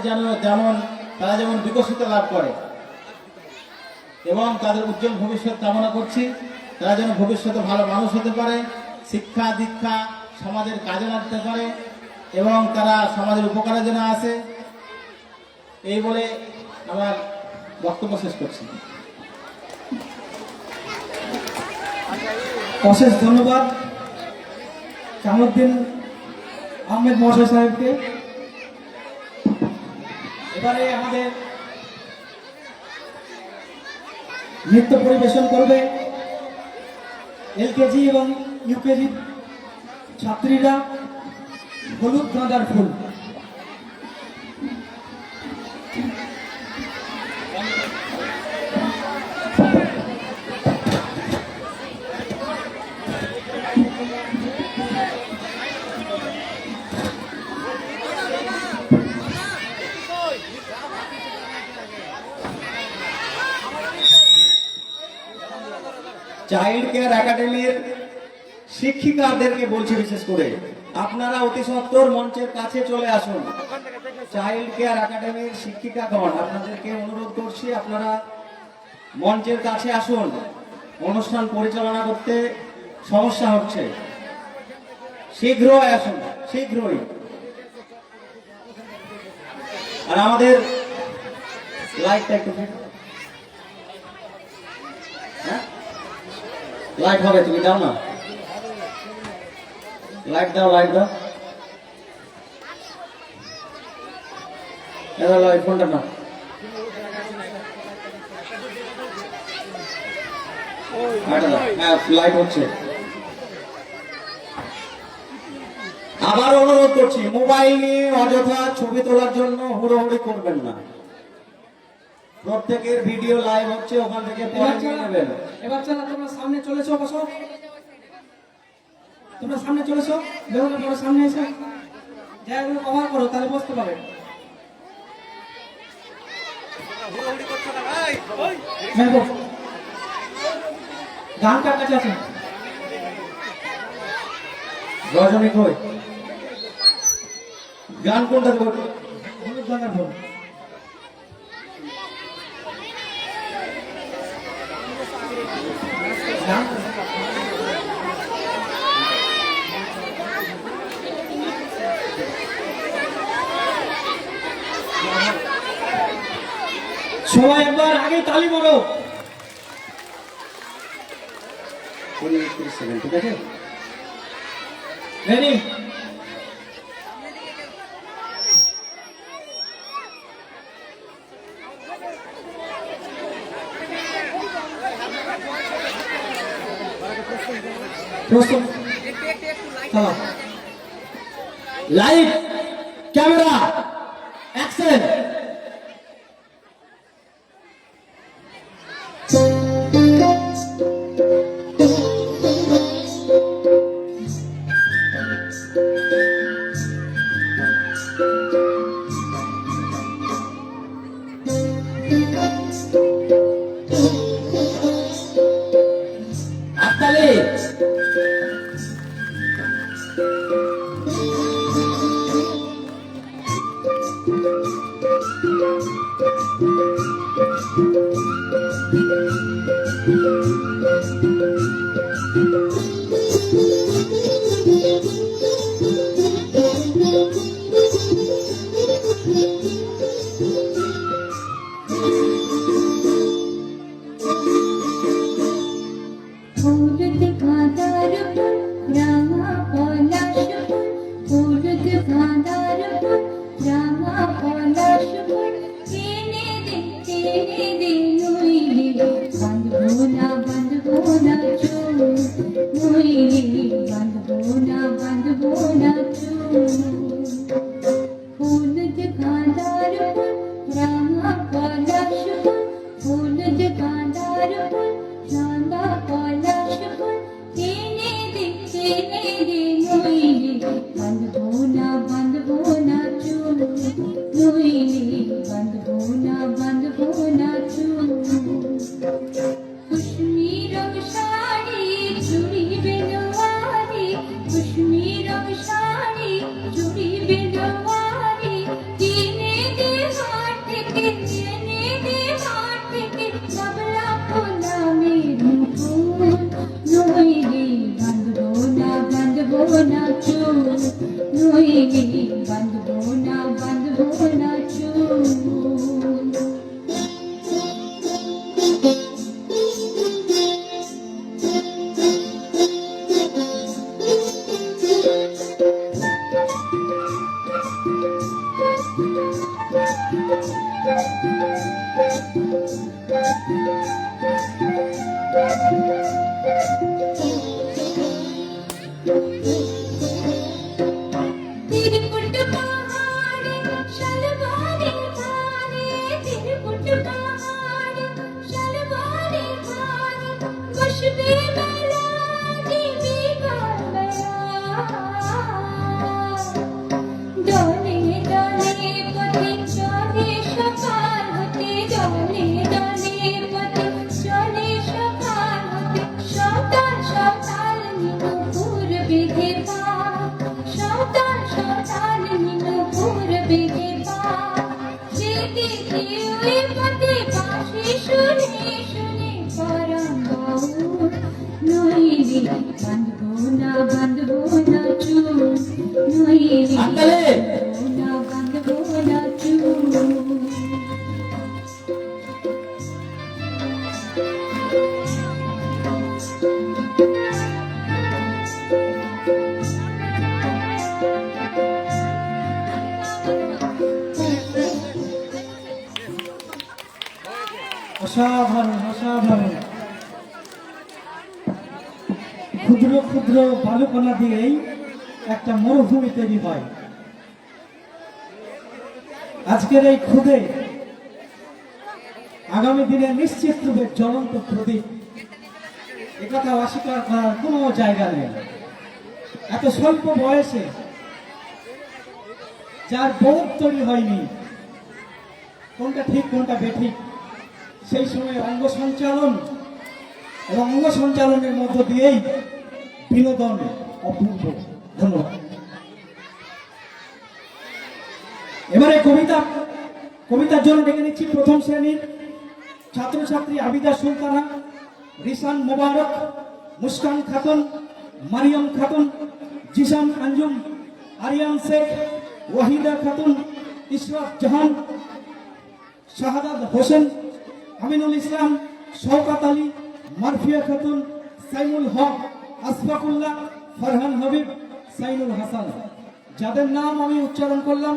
তারা যেমন বিকশিত লাভ করে এবং তাদের উজ্জ্বল ভবিষ্যৎ কামনা করছি। তারা যেন ভবিষ্যতে ভালো মানুষ হতে পারে, শিক্ষা দীক্ষা সমাজের কাজে লাগতে পারে এবং তারা সমাজের উপকারে যেন আসে, এই বলে আমার বক্তব্য শেষ করছি। অশেষ ধন্যবাদ কামরুদ্দিন আহমেদ মহাশয় সাহেবকে। এবারে আমাদের নৃত্য পরিবেশন করবে এলকেজি এবং ইউকেজি ছাত্রীরা, হলুদ গাঁদার ফুল। চাইল্ড কেয়ার একাডেমির শিক্ষিকাদেরকে বলছি, বিশেষ করে আপনারা অতি সত্বর মঞ্চের কাছে চলে আসুন। চাইল্ড কেয়ার একাডেমির শিক্ষিকাগণ, আপনাদেরকে অনুরোধ করছি আপনারা মঞ্চের কাছে আসুন। অনুষ্ঠান পরিচালনা করতে সমস্যা হচ্ছে, শীঘ্রই আসুন, শীঘ্রই। আর আমাদের লাইটটা একটু, হ্যাঁ লাইট হবে, তুমি দাও না, লাইট দাও, লাইট দাও, এটা লাইট, ফোনটা নাও। হ্যাঁ লাইট হচ্ছে। আবার অনুরোধ করছি, মোবাইল নিয়ে অযথা ছবি তোলার জন্য হুড়োহুড়ি করবেন না। প্রত্যেকের ভিডিও লাইভ হচ্ছে, ওখান থেকে পরে নিয়ে নেবেন। এবার চলো তোমরা সামনে চলেছো, বসো, তোমরা সামনে চলেছো, বেরোনোর পরে সামনে এসে জায়গাগুলো কভার করো, তাহলে বসতে পারে। গান কার কাছে আছে? রজনী কই? গান কোনটা দেবো? হলুদ গাঁদার ফুল। সবাই একবার আগে তালি মারো। 20-30 সেকেন্ড, ঠিক আছে? রেডি? প্রস্তুত, চলো। Light, camera, action. হলুদ গাঁদার ফুল রাঙা পলাশ ফুল, হলুদ গাঁদার ফুল রাঙা পলাশ ফুল, টেনে দে নইলে বাঁধবো না চুল, নইলে বাঁধবো না চুল। হলুদ গাঁদার ফুল রাঙা পলাশ ফুল, হলুদ গাঁদার ফুল রাঙা পলাশ ফুল, টেনে দে নইলে বাঁধবো না চুল, নইলে বাঁধবো না চুল। কুশমি রং শাড়ি চুড়ি বেনোয়ারি, কুশমি রং শাড়ি চুড়ি বেনোয়ারি, টেনে দে হাট থেকে বাবলা পোলা মেরু ফুল, নইলে বাঁধবো না চুল, নইলে বাঁধবো না চুল। तिरकुट पहाड़ शलवारे धारे, तिरकुट पहाड़ शलवारे धारे, बशबे मेला देवी बाबरा, डोले डोले पति चले सकाल होते, डोले डोले पति चले सकाल होते, शौताल नीलूपुर बेधे पार, शौताल नीलूपुर बेधे पार, जेते ओए पति बाँशি শুনে পরাণ বাউল, নইলে বাঁধবো না চুল, নইলে আঙ্কেলে! বাঁধবো না চুল। অসাধারণ। ক্ষুদ্র ক্ষুদ্র বালুকণা দিয়েই একটা মরুভূমি তৈরি হয়। আজকের এই খুদে আগামী দিনে নিশ্চিত রূপে জ্বলন্ত প্রদীপ, একথা অস্বীকার করার কোনো জায়গা নেই। এত স্বল্প বয়সে যার বোধ তৈরি হয়নি কোনটা ঠিক কোনটা বেঠিক, সেই সময় অঙ্গ সঞ্চালন এবং অঙ্গ সঞ্চালনের মধ্য দিয়েই বিনোদন অপূর্ব। ধন্যবাদ। এবারে কবিতার জন্য ডেকে নিচ্ছি প্রথম শ্রেণীর ছাত্রছাত্রী আবিদা সুলতানা, রিসান মোবারক, মুস্কান খাতুন, মারিয়াম খাতুন, জিসান আঞ্জুম, আরিয়ান শেখ, ওয়াহিদা খাতুন, ইশরাফ জাহান, শাহাদাত হোসেন, আমিনুল ইসলাম, শওকত আলী, মারফিয়া খাতুন, সাইমুল হক, আসফাকুল্লাহ, ফারহান হাবিব, সাইনুল হাসান। যাদের নাম আমি উচ্চারণ করলাম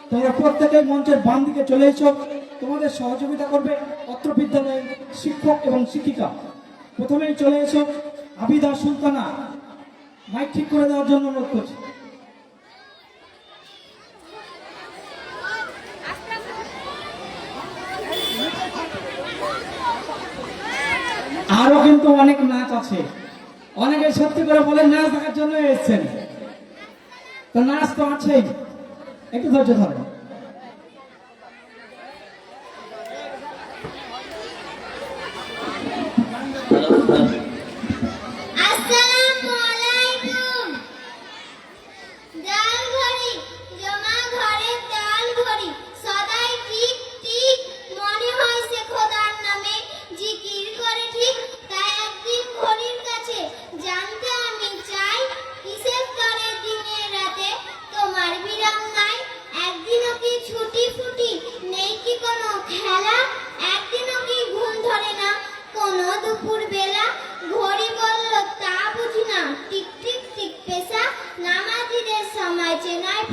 তোমরা প্রত্যেকেই মঞ্চের বাম দিকে চলে এসো। তোমাদের সহযোগিতা করবে অত্র বিদ্যালয়ের শিক্ষক এবং শিক্ষিকা। প্রথমেই চলে এসো আবিদা সুলতানা, মাইক ঠিক করে দেওয়ার জন্য অনুরোধ করছি। আরো কিন্তু অনেক নাচ আছে, অনেকে সত্যি করে বলে নাচ দেখার জন্য এসেছেন, তো নাচ তো আছেই, একটু ধৈর্য ধরো। আসসালামু আলাইকুম। ডাল ঘড়ি জমা ঘরে ডাল ঘড়ি, সদাই ঠিক ঠিক মনে হয় সে খোদার নামে জিকির করে ঠিক, তাই একদিন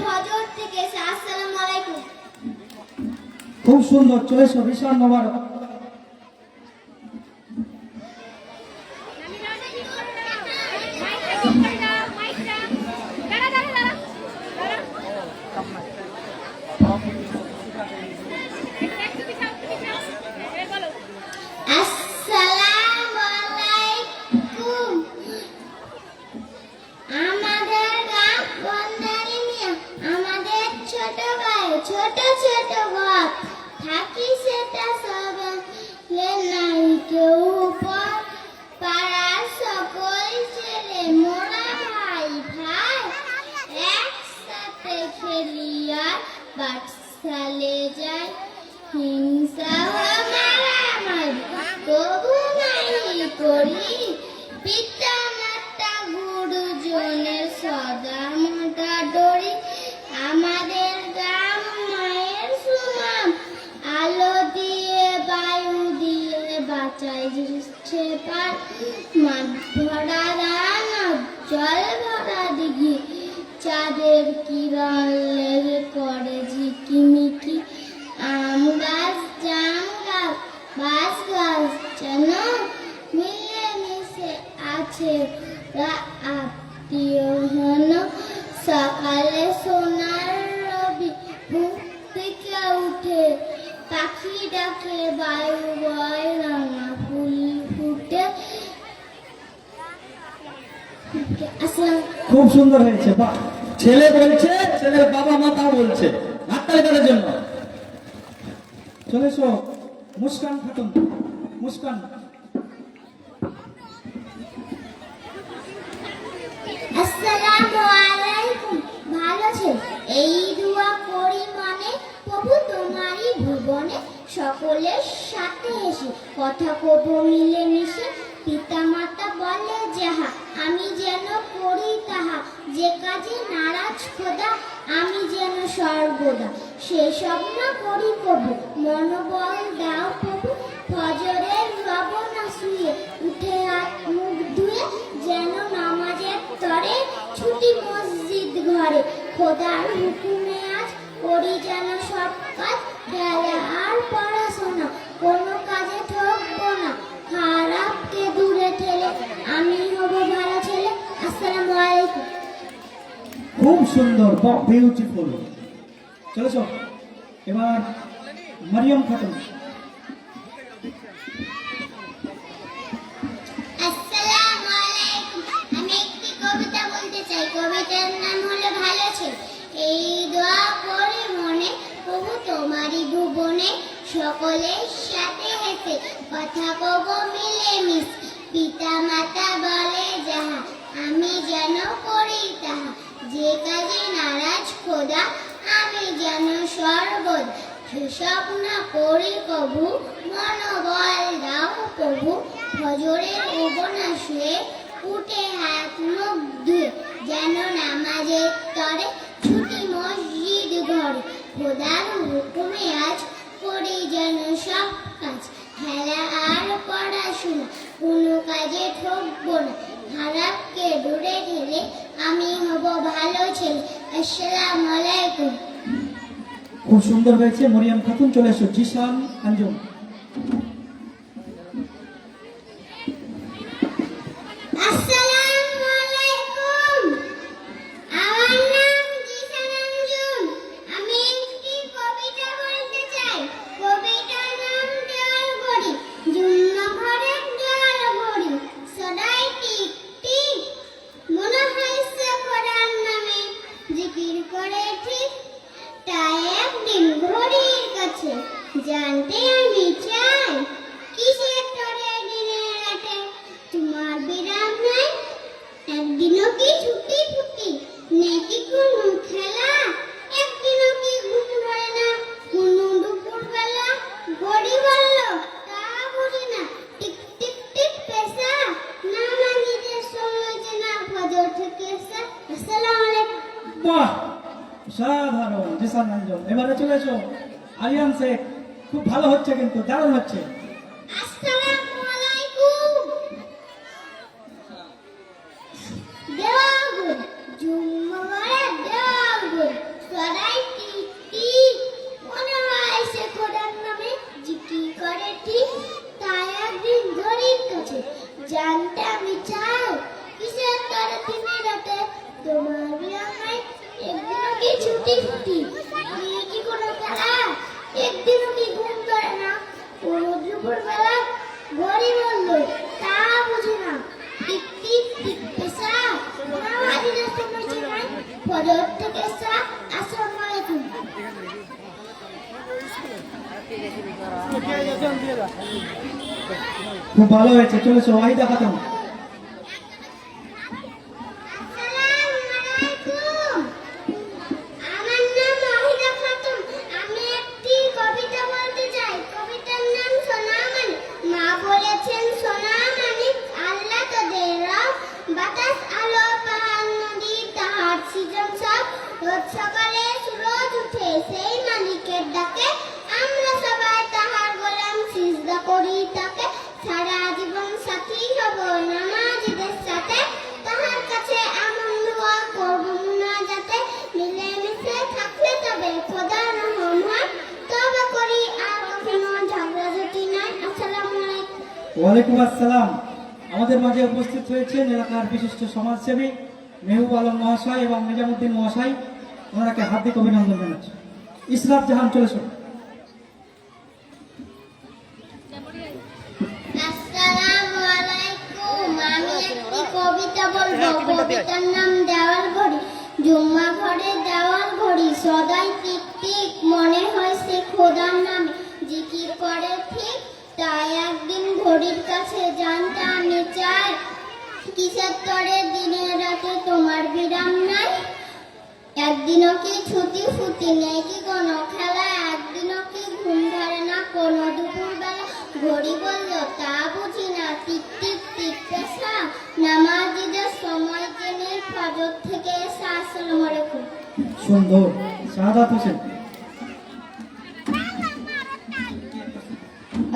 ফজর থেকে এসে। আসসালামু আলাইকুম। খুব সুন্দর, চলে এসো, বিশাল মোবারক। আসসালামু আলাইকুম। আমাদের গ্রাম বন্দারি মিয়া, আমাদের ছোট ভাই, ছোট ছোট ঘর থাকি, সেটা সবে নাই কেউ পর। পাড়ার সকল ছেলে মোরা ভাই ভাই, একসাথে খেলি আর বাটসালে যাই। হিংসা মারামারি তবু নাই করি, পিতা মাতা গুরুজনের সদা মোটা ডরি। আমাদের গ্রাম মায়ের সুনাম, আলো দিয়ে বায়ু দিয়ে বাঁচাই দিচ্ছে পার। মাঠ ভরা দানব, জল ভরা দিঘি, চাঁদের কিরণ লেগে করে ঝিকিমিকি। আম গাছ, জাম গাছ, বাঁশ গাছ যেন মিলে মিশে আছে আত্মীয় হন। সকালে সোনার রবি বুক থেকে উঠে, পাখি ডাকে, বায়ু বয়, রাঙা ফুল ফুটে। আসসালাম। খুব সুন্দর হয়েছে, বাহ। ছেলে বলছে, ছেলের বাবা মা তাও বলছে। হাততালি তাদের জন্য। চলে এসো মুস্কান খাতুন, মুস্কান। আসসালামু আলাইকুম। ভালো আছেন? এই দোয়া করি মনে, প্রভু তোমারই ভুবনে সকলের সাথে এসে কথা কব মিলে মিশে। পিতা মাতা বলে যাহা আমি যেন করি তাহা, যে কাজে নারাজ খোদা আমি যেন সর্বদা সেসব না করি কবু। মনোবল দাও প্রভু, ফজরের রব না শুয়ে, উঠে হাত মুখ ধুয়ে যেন নামাজের তরে ছুটি মসজিদ ঘরে। খোদার হুকুমে আজ করি যেন সব কাজ, খেলা আর পড়াশোনা কোনো কাজে ঠকবো না। খারাপকে দূরে ঠেলে আমি হব ভালো ছেলে। আসসালামু আলাইকুম। খুব সুন্দর, বাহ, বিউটিফুল। চলে এসো এবার মারিয়াম খাতুন। আসসালামু আলাইকুম। আমি একটি কবিতা বলতে চাই। কবিতার নাম হলো ভালো ছেলে। এই দোয়া করি মনে, প্রভু তোমারই ভুবনে সকলের সাথে হেসে কথা কব মিলে মিশ। পিতা মাতা বলে যাহা আমি যেন করি তাহা, যে কাজে নারাজ খোদা আমি যেন সর্বদা সেসব না করি কবু। মনোবল দাও প্রভু, ফজরের ওবনা শুয়ে, উঠে হাত মুখ ধুয়ে যেন নামাজের তরে ছুটি মসজিদ ঘরে। খোদার হুকুমে আজ করি যেন সব কাজ, খেলা আর পড়াশোনা কোনো কাজে ঠকবো না। খারাপকে দূরে ঠেলে আমি হব ভালো ছেলে। আসসালামু আলাইকুম। খুব সুন্দর হয়েছে মরিয়াম খাতুন। চলে এসো জিসান আঞ্জুম। আসসালামু আলাইকুম। আমার নাম জিসান আঞ্জুম। আমি একটি কবিতা বলতে চাই। কবিতার নাম দেওয়াল ঘড়ি। জুম্ম ঘরের দেওয়াল ঘড়ি সদাই টিক টিক, মনে হয়েছে খোদার নামে জিকির করে ঠিক। তাই একদিন ঘড়ির কাছে জানতে আমি চাই, কিসের তোরে দিনের রাতে তোমার বিরাম নাই? একদিনও কি ছুটি ফুটি নেই কি কোনো খেলা? একদিনও কি ঘুম ধরে না কোনো দুপুর বেলা? ঘড়ি বলল তা বুঝি না, টিক টিক টিক পেশা না মানিদের সময় যে না ফজর থেকে এসা। আসসালামু আলাইকুম। বাহ, সাধারণ জিসান আঞ্জুম। এবারে চলে এসো আরিয়ান শেখ। খুব ভালো হচ্ছে, কিন্তু দারুণ হচ্ছে। আসসালামু আলাইকুম। দেওয়াল ঘড়ি, জুম্মা ঘরে দেওয়াল ঘড়ি উঠি, মেয়ে কি কোনো খেলা? একদিনও কি ঘুম ধরে না? কোনো দুপুরবেলা ঘড়ি বলল, তা বুঝি না। টিক টিক টিক পেশা, নামাজের সময় চেনাই, ফজর থেকে এসা, আসসালামু আলাইকুম। খুব ভালো হয়েছে, চলেছো ওয়াহিদা খাতুন। আমার নাম ওয়াহিদা খাতুন। আমি একটি কবিতা বলতে চাই। কবিতার নাম সোনামণি। মা বলেছেন সোনামণি, আল্লাহ তোদের রব, বাতাস আলো পাহাড় নদী তাহার সৃজন সব। রোজ সকালে সূরজ উঠে সেই মালিকের ডাকে, আমরা সবাই তাহার গোলাম, সিজদা করি তাকে। সারা জীবন সাথী হব নামাজীদের সাথে, তাহার কাছে আমন দোয়া করব মুনাজাতে। মিলেমিশে থাকলে তবে খোদার রহম হয়, তওবা করি আর কখনো ঝগড়াঝাটি নাই। আসসালামু আলাইকুম। ওয়ালাইকুম আসসালাম। আমাদের মাঝে উপস্থিত হয়েছেন এলাকার বিশিষ্ট সমাজসেবী মেহবুব আলম মহাশয় এবং নিজামুদ্দিন মহাশয়। ওনাকে হার্দিক অভিনন্দন জানাচ্ছি। ইসরাত জাহান, চলেছো। আসসালামু আলাইকুম। আমি একটি কবিতা বলবো। কবিতার নাম দেওয়াল ঘড়ি। জুম্মা ঘরে দেওয়াল ঘড়ি, সদাই টিক টিক, মনে হয় সে খোদার নামে জিকির করে ঠিক। তাই একদিন ঘড়ির কাছে জানতে আমি চাই, কিসের তরে দিনে রাতে তোমার বিরাম নাই? একদিনও কি ছুটি ফুটি নেই কি কোনো খেলা? একদিনও কি ঘুম ধরে না কোনো দুপুরবেলা? ঘড়ি বলল, তা বুঝি না। টিক টিক টিক পেশা, নামাজীদের সময় জেনে ফজর থেকে এসে। আসসালামু আলাইকুম। সুন্দর। শাহাদাত হোসেন।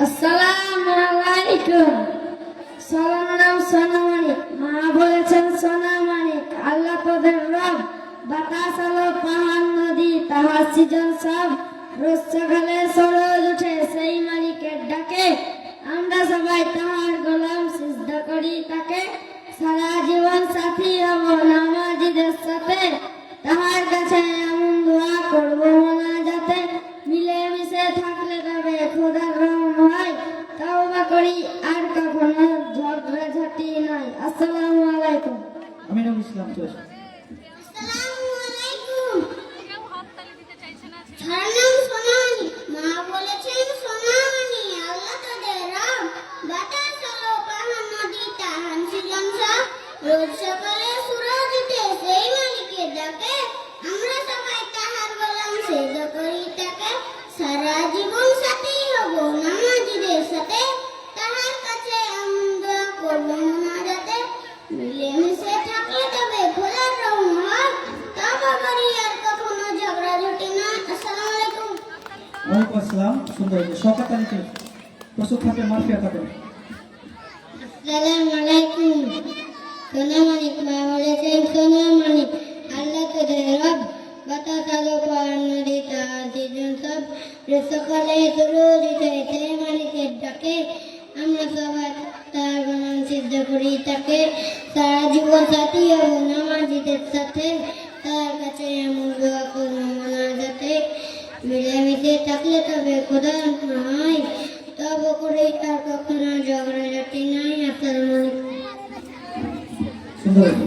আসসালামু আলাইকুম। সালাম নাম সোনামণি, মা বলেছেন সোনামণি, আল্লাহ তোদের রব, বাতাস আলো পাহাড় নদী তাহার সৃজন সব। রোজ সকালে সূরজ উঠে সেই মালিকের ডাকে, আমরা সবাই তাহার গোলাম, সিজদা করি তাকে। সারা জীবন সাথী হব নামাজীদের সাথে, তাহার কাছে এমন দোয়া করব মোনাজাতে। মিলেমিশে থাকলে তবে খোদার রহম হয়, তওবা করি আর কখনো ঝগড়াঝাটি নয়। আসসালামু আলাইকুম। আমিনুল ইসলাম, চলেছো। আসসালামু আলাইকুম। তার নাম সোনামণি। মা বলেছেন সোনামণি, আল্লাহ তোদের রব, বাতাস আলো পাহাড় নদী তাহার সৃজন সব। রোজ সকালে সূরজ উঠে সেই মালিকের ডাকে, আমরা সবাই তাহার গোলাম, সিজদা করি তাকে। সারা জীবন সাথী হব নামাজীদের সাথে, তাহার কাছে এমন দোয়া করব মুনাজাতে। মিলেমিশে থাকলে তবে খোদার রহম হয়, তওবা করি আর কখনো ঝগড়াঝাটি নয়। আসসালামু আলাইকুম। ওয়ালাইকুম আসসালাম। সুন্দর হয়েছে। শওকত আলী, চলেছো। প্রস্তুত থাকে মারফিয়া থাকেন। আসসালামু আলাইকুম। সোনামণি, মা বলেছেন সোনামণি, আল্লাহ তোদের রব, বাতাস আলো পাহাড় নদী তাহার সৃজন সব। রোজ সকালে সূরজ উঠে সেই মালিকের ডাকে, আমরা সবাই তার গোলাম, সিজদা করি তাকে। সারা জীবন সাথী হব নামাজীদের সাথে, তার কাছে এমন দোয়া করব মোনাজাতে। মিলেমিশে থাকলে তবে খোদার হয়, তওবা করি আর কখনো ঝগড়াঝাটি নাই। আসসালামু আলাইকুম। সুন্দর হয়েছে।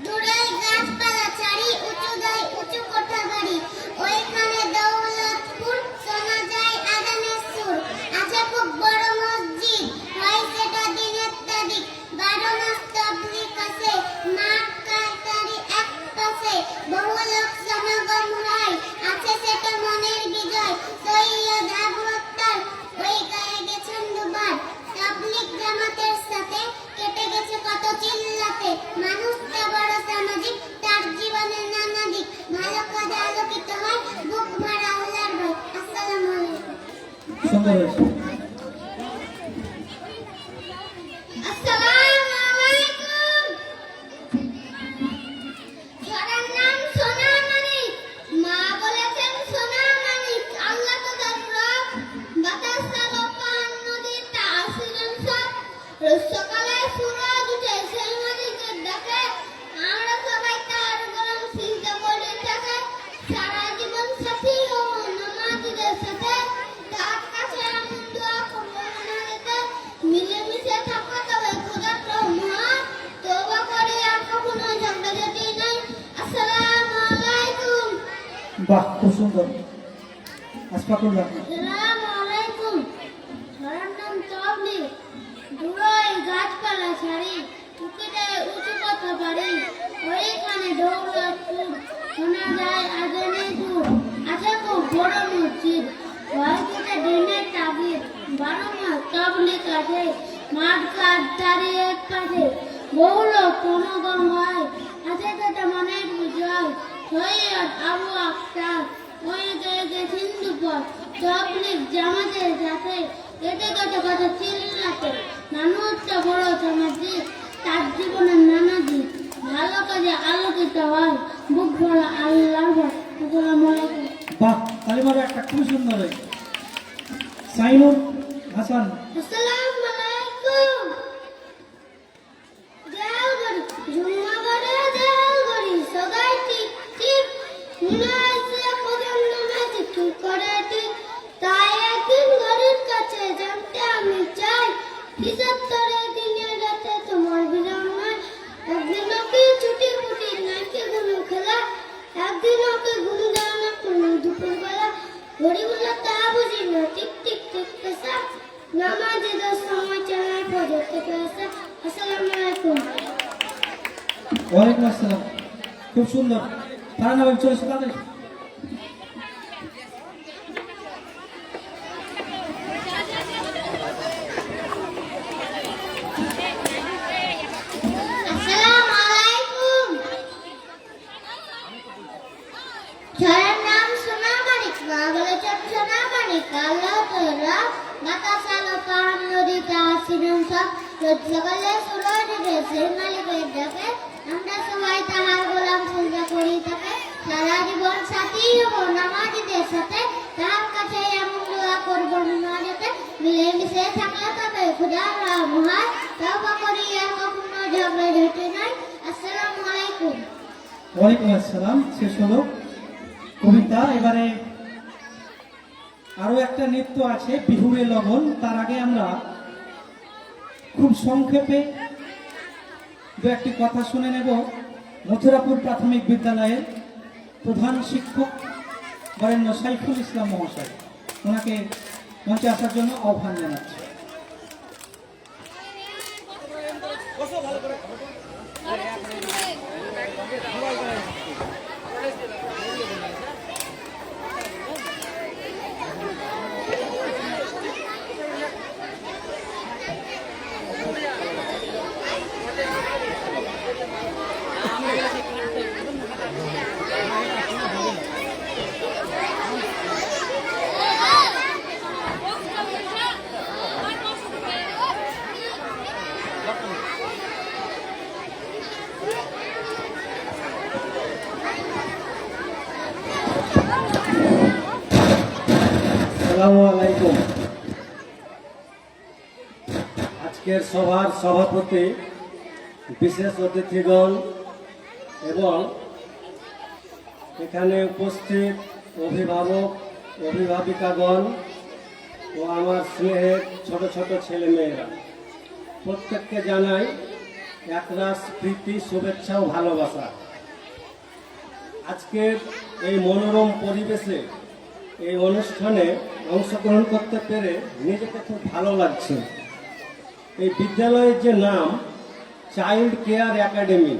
দূরেই গাছপালা চারি, উঁচু গাই উঁচু কোঠা বাড়ি, ওইখানে দৌলতপুর, শোনা যায় আজানের সুর। আছে খুব বড় মসজিদ, হয় সেটা দিনের তারিখ, 12 মাস তাবলীগ আছে, মাঠ কাটারি এক পাশে, বহু লোক সমাগম হয়, আছে সেটা মনের বিজয়। সৈয়দ আবু আক্তার ওই গায়ে গেছেন দুবার, তাবলীগ জামাতের সাথে কেটে গেছে কত চিল্লাতে। মানুষটা বড় সামাজিক, তার জীবনের নানা দিক, ভালো কাজে আলোকিত হয়, বুক ভরা আল্লাহর ভয়। আসসালামু আলাইকুম। সুন্দর হয়েছে। আসসালামু আলাইকুম। ঝড়ের নাম সোনামণি, মা বলেছেন সোনামণি, আল্লাহ তোদের রব, বাতাস আলো পাহাড় নদী তাহার সৃজন সব। রোজ সকালে সূরজ উঠে সেই বাহ, খুব সুন্দর। আসফাকুল্লাহ। আসসালামু আলাইকুম। ছড়ার নাম তবলি। দূরই গাছপালা ছাড়ি, উঁকিতে উঁচু কথা বাড়ি। ওইখানে দৌলতপুর, শোনা যায় আজানের সুর। আছে খুব বড় মসজিদ, ওইখানে দিনের তাবির। 12 মাস তবলি কাজে, মাঠ ঘাট দাঁড়িয়ে এক পাশে। বহু লোক সমাগম হয়, আছে তাতে মনের বিজয়। সৈয়দ আবু আখতার, ওই গেছে সিন্ধু পথ। তবলিগ জামাতের সাথে এতে কত চিল্লাতে। মানুষটা বড় সামাজিক, তার জীবনের নানা দিক। ভালো কাজে আলোকিত হয়, বুক ভরা আল্লাহর ভয়। আসসালামু আলাইকুম। বাহ, তালিমার একটা খুব সুন্দর হয়েছে। সাইনুর হাসান। আসসালামু আলাইকুম। দেওঘড়ি, ঝুমা ঘরে দেওঘড়ি, সগাই টিক টিক। মনে হয়েছে প্রজন্ম ম্যাজিক কি করে ঠিক। তাই একদিন ঘড়ির কাছে জানতে আমি চাই, কিসের তরে দিনে রাতে তোমার বিরাম নয়। একদিন ওকে ছুটি ফুটি নাকি কোনো খেলা, একদিন ওকে ঘুম দেওয়া না কোনো দুপুরবেলা। ঘড়িগুলো তা বুঝি না, টিক টিক টিক পেশা। নামাজের সময় চালায় ফজর থেকে আসা। আসসালামু আলাইকুম। ওয়ালাইকুম আসসালাম। খুব সুন্দর। তারা না চলে এসো তাদের। আসসালামু আলাইকুম। ছড়ার নাম সোনামানিক, মা বলেছেন সোনামানিক। আল্লাহ তোরা বাতাস আলো পাহাড় নদী তাহাসিনুন সব। রোজ সকালে সূরজ উঠে সেই মালিকের ডাকে, আমরা সবাই তাহার গোলাম সেজদা করি তাকে। সারা জীবন সাথী হব নামাজীদের সাথে, তার কাছে এমন দোয়া করব না যেতে। মিলেমিশে থাকলে তবে খোদার রহম হয়, তওবা করি আর কখনো ঝগড়া ঝাঁটি নাই। আসসালামু আলাইকুম। ওয়ালাইকুম আসসালাম। শেষ হলো কবিতা। এবারে আরো একটা নৃত্য আছে, বিহুরে লগন। তার আগে আমরা খুব সংক্ষেপে দু একটি কথা শুনে নেব। মথুরাপুর প্রাথমিক বিদ্যালয়ের প্রধান শিক্ষক বরেণ্য সাইফুল ইসলাম মহাশয়, ওনাকে মঞ্চে আসার জন্য আহ্বান জানাচ্ছি। আসসালামু আলাইকুম। আজকের সভার সভাপতি, বিশেষ অতিথিগণ এবং এখানে উপস্থিত অভিভাবক অভিভাবিকাগণ ও আমার স্নেহের ছোট ছোট ছেলেমেয়েরা, প্রত্যেককে জানাই একরাশ প্রীতি, শুভেচ্ছা ও ভালোবাসা। আজকের এই মনোরম পরিবেশে এই অনুষ্ঠানে অংশগ্রহণ করতে পেরে নিজেকে খুব ভালো লাগছে। এই বিদ্যালয়ের যে নাম চাইল্ড কেয়ার একাডেমি,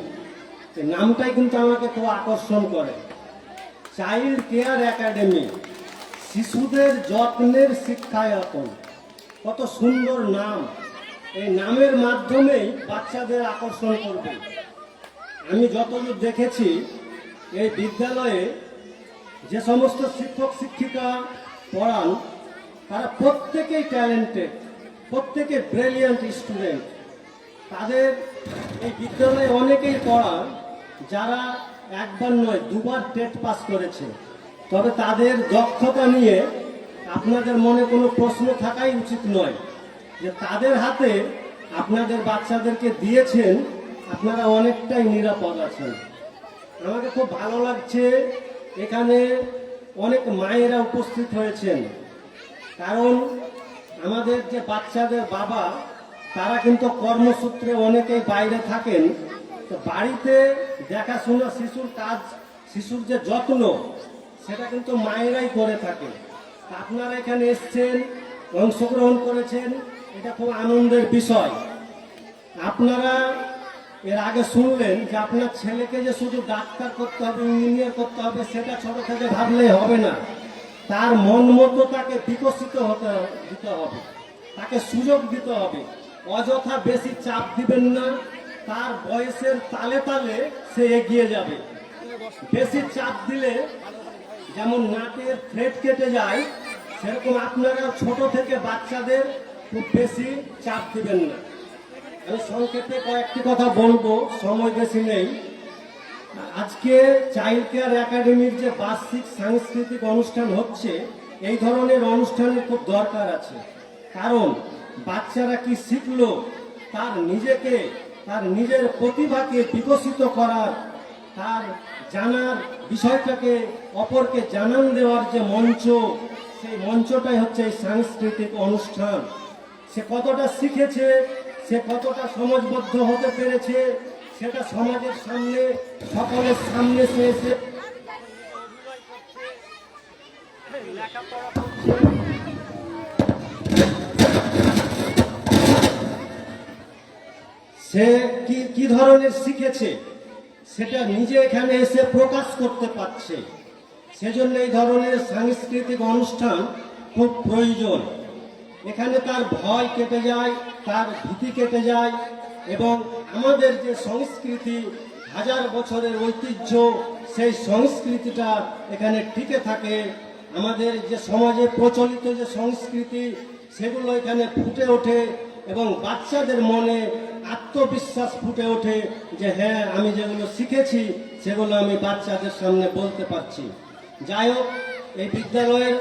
এই নামটাই কিন্তু আমাকে খুব আকর্ষণ করে। চাইল্ড কেয়ার একাডেমি, শিশুদের যত্নের শিক্ষায়তন, কত সুন্দর নাম। এই নামের মাধ্যমেই বাচ্চাদের আকর্ষণ করবে। আমি যতদূর দেখেছি এই বিদ্যালয়ে যে সমস্ত শিক্ষক শিক্ষিকা পড়ান তারা প্রত্যেকেই ট্যালেন্টেড, প্রত্যেকে ব্রিলিয়ান্ট স্টুডেন্ট। তাদের এই বিদ্যালয়ে অনেকেই পড়ান যারা একবার নয় দুবার টেট পাস করেছে। তবে তাদের দক্ষতা নিয়ে আপনাদের মনে কোনো প্রশ্ন থাকাই উচিত নয় যে তাদের হাতে আপনাদের বাচ্চাদেরকে দিয়েছেন, আপনারা অনেকটাই নিরাপদ আছেন। আমাকে খুব ভালো লাগছে এখানে অনেক মায়েরা উপস্থিত হয়েছেন, কারণ আমাদের যে বাচ্চাদের বাবা তারা কিন্তু কর্মসূত্রে অনেকেই বাইরে থাকেন। তো বাড়িতে দেখাশোনা, শিশুর কাজ, শিশুর যে যত্ন, সেটা কিন্তু মায়েরাই করে থাকে। আপনারা এখানে এসছেন, অংশগ্রহণ করেছেন, এটা খুব আনন্দের বিষয়। আপনারা এর আগে শুনলেন যে আপনার ছেলেকে যে শুধু ডাক্তার করতে হবে, ইঞ্জিনিয়ার করতে হবে, সেটা ছোট থেকে ভাবলেই হবে না। তার মন মতো তাকে বিকশিত দিতে হবে, তাকে সুযোগ দিতে হবে। অযথা বেশি চাপ দিবেন না, তার বয়সের তালে তালে সে এগিয়ে যাবে। বেশি চাপ দিলে যেমন নাকের থ্রেড কেটে যায়, সেরকম আপনারা ছোট থেকে বাচ্চাদের খুব বেশি চাপ দিবেন না। আমি সংক্ষেপে কয়েকটি কথা বলবো, সময় বেশি নেই। আজকে চাইল্ড কেয়ার একাডেমির যে বার্ষিক সাংস্কৃতিক অনুষ্ঠান হচ্ছে, এই ধরনের অনুষ্ঠানের খুব দরকার আছে। কারণ বাচ্চারা কি শিখলো, তার নিজেকে, তার নিজের প্রতিভাকে বিকশিত করার, তার জানার বিষয়টাকে অপরকে জানান দেওয়ার যে মঞ্চ, সেই মঞ্চটাই হচ্ছে এই সাংস্কৃতিক অনুষ্ঠান। সে কতটা শিখেছে, সে কতটা সমাজবদ্ধ হতে পেরেছে, সেটা সমাজের সামনে, সকলের সামনে সে এসে সে কি ধরনের শিখেছে সেটা নিজে এখানে এসে প্রকাশ করতে পারছে। সেজন্য এই ধরনের সাংস্কৃতিক অনুষ্ঠান খুব প্রয়োজন। এখানে তার ভয় কেটে যায়, তার ভীতি কেটে যায়, এবং আমাদের যে সংস্কৃতি, হাজার বছরের ঐতিহ্য, সেই সংস্কৃতিটা এখানে টিকে থাকে। আমাদের যে সমাজে প্রচলিত যে সংস্কৃতি, সেগুলো এখানে ফুটে ওঠে, এবং বাচ্চাদের মনে আত্মবিশ্বাস ফুটে ওঠে যে হ্যাঁ, আমি যেগুলো শিখেছি সেগুলো আমি বাচ্চাদের সামনে বলতে পারছি। যাই হোক, এই বিদ্যালয়ের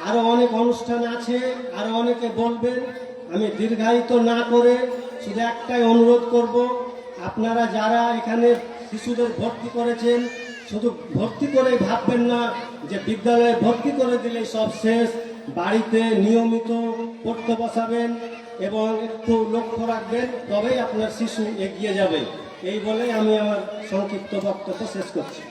আরো অনেক অনুষ্ঠান আছে, আরো অনেকে বলবেন। আমি দীর্ঘায়িত না করে শুধু একটাই অনুরোধ করব, আপনারা যারা এখানে শিশুদের ভর্তি করেছেন, শুধু ভর্তি করেই ভাববেন না যে বিদ্যালয়ে ভর্তি করে দিলেই সব শেষ। বাড়িতে নিয়মিত পড়তে বসাবেন এবং একটু লক্ষ্য রাখবেন, তবেই আপনার শিশু এগিয়ে যাবে। এই বলে আমি আমার সংক্ষিপ্ত বক্তব্য শেষ করছি।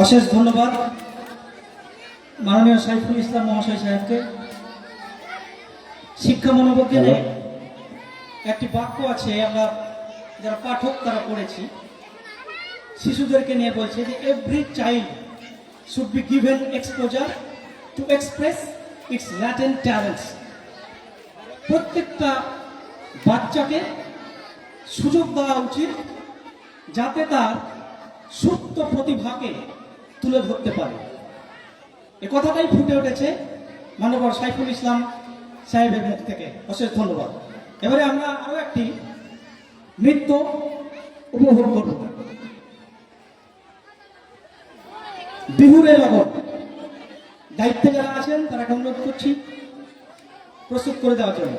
অশেষ ধন্যবাদ মাননীয় সাইফুল ইসলাম মহাশয় সাহেবকে। শিক্ষা মনোবিজ্ঞানে একটি বাক্য আছে, আমরা যারা পাঠক তারা পড়েছি, শিশুদেরকে নিয়ে বলছে যে every child should be given exposure to express it's latent talents. প্রত্যেকটা বাচ্চাকে সুযোগ দেওয়া উচিত যাতে তার সুপ্ত প্রতিভাকে তুলে ধরতে পারে। এ কথাটাই ফুটে উঠেছে মাননীয় সাইফুল ইসলাম সাহেবের মুখ থেকে। অশেষ ধন্যবাদ। এবারে আমরা আরো একটি নৃত্য উপভোগ করব, বিহুরে লগন। দায়িত্বে যারা আছেন তারাকে অনুরোধ করছি প্রস্তুত করে দেওয়ার জন্য।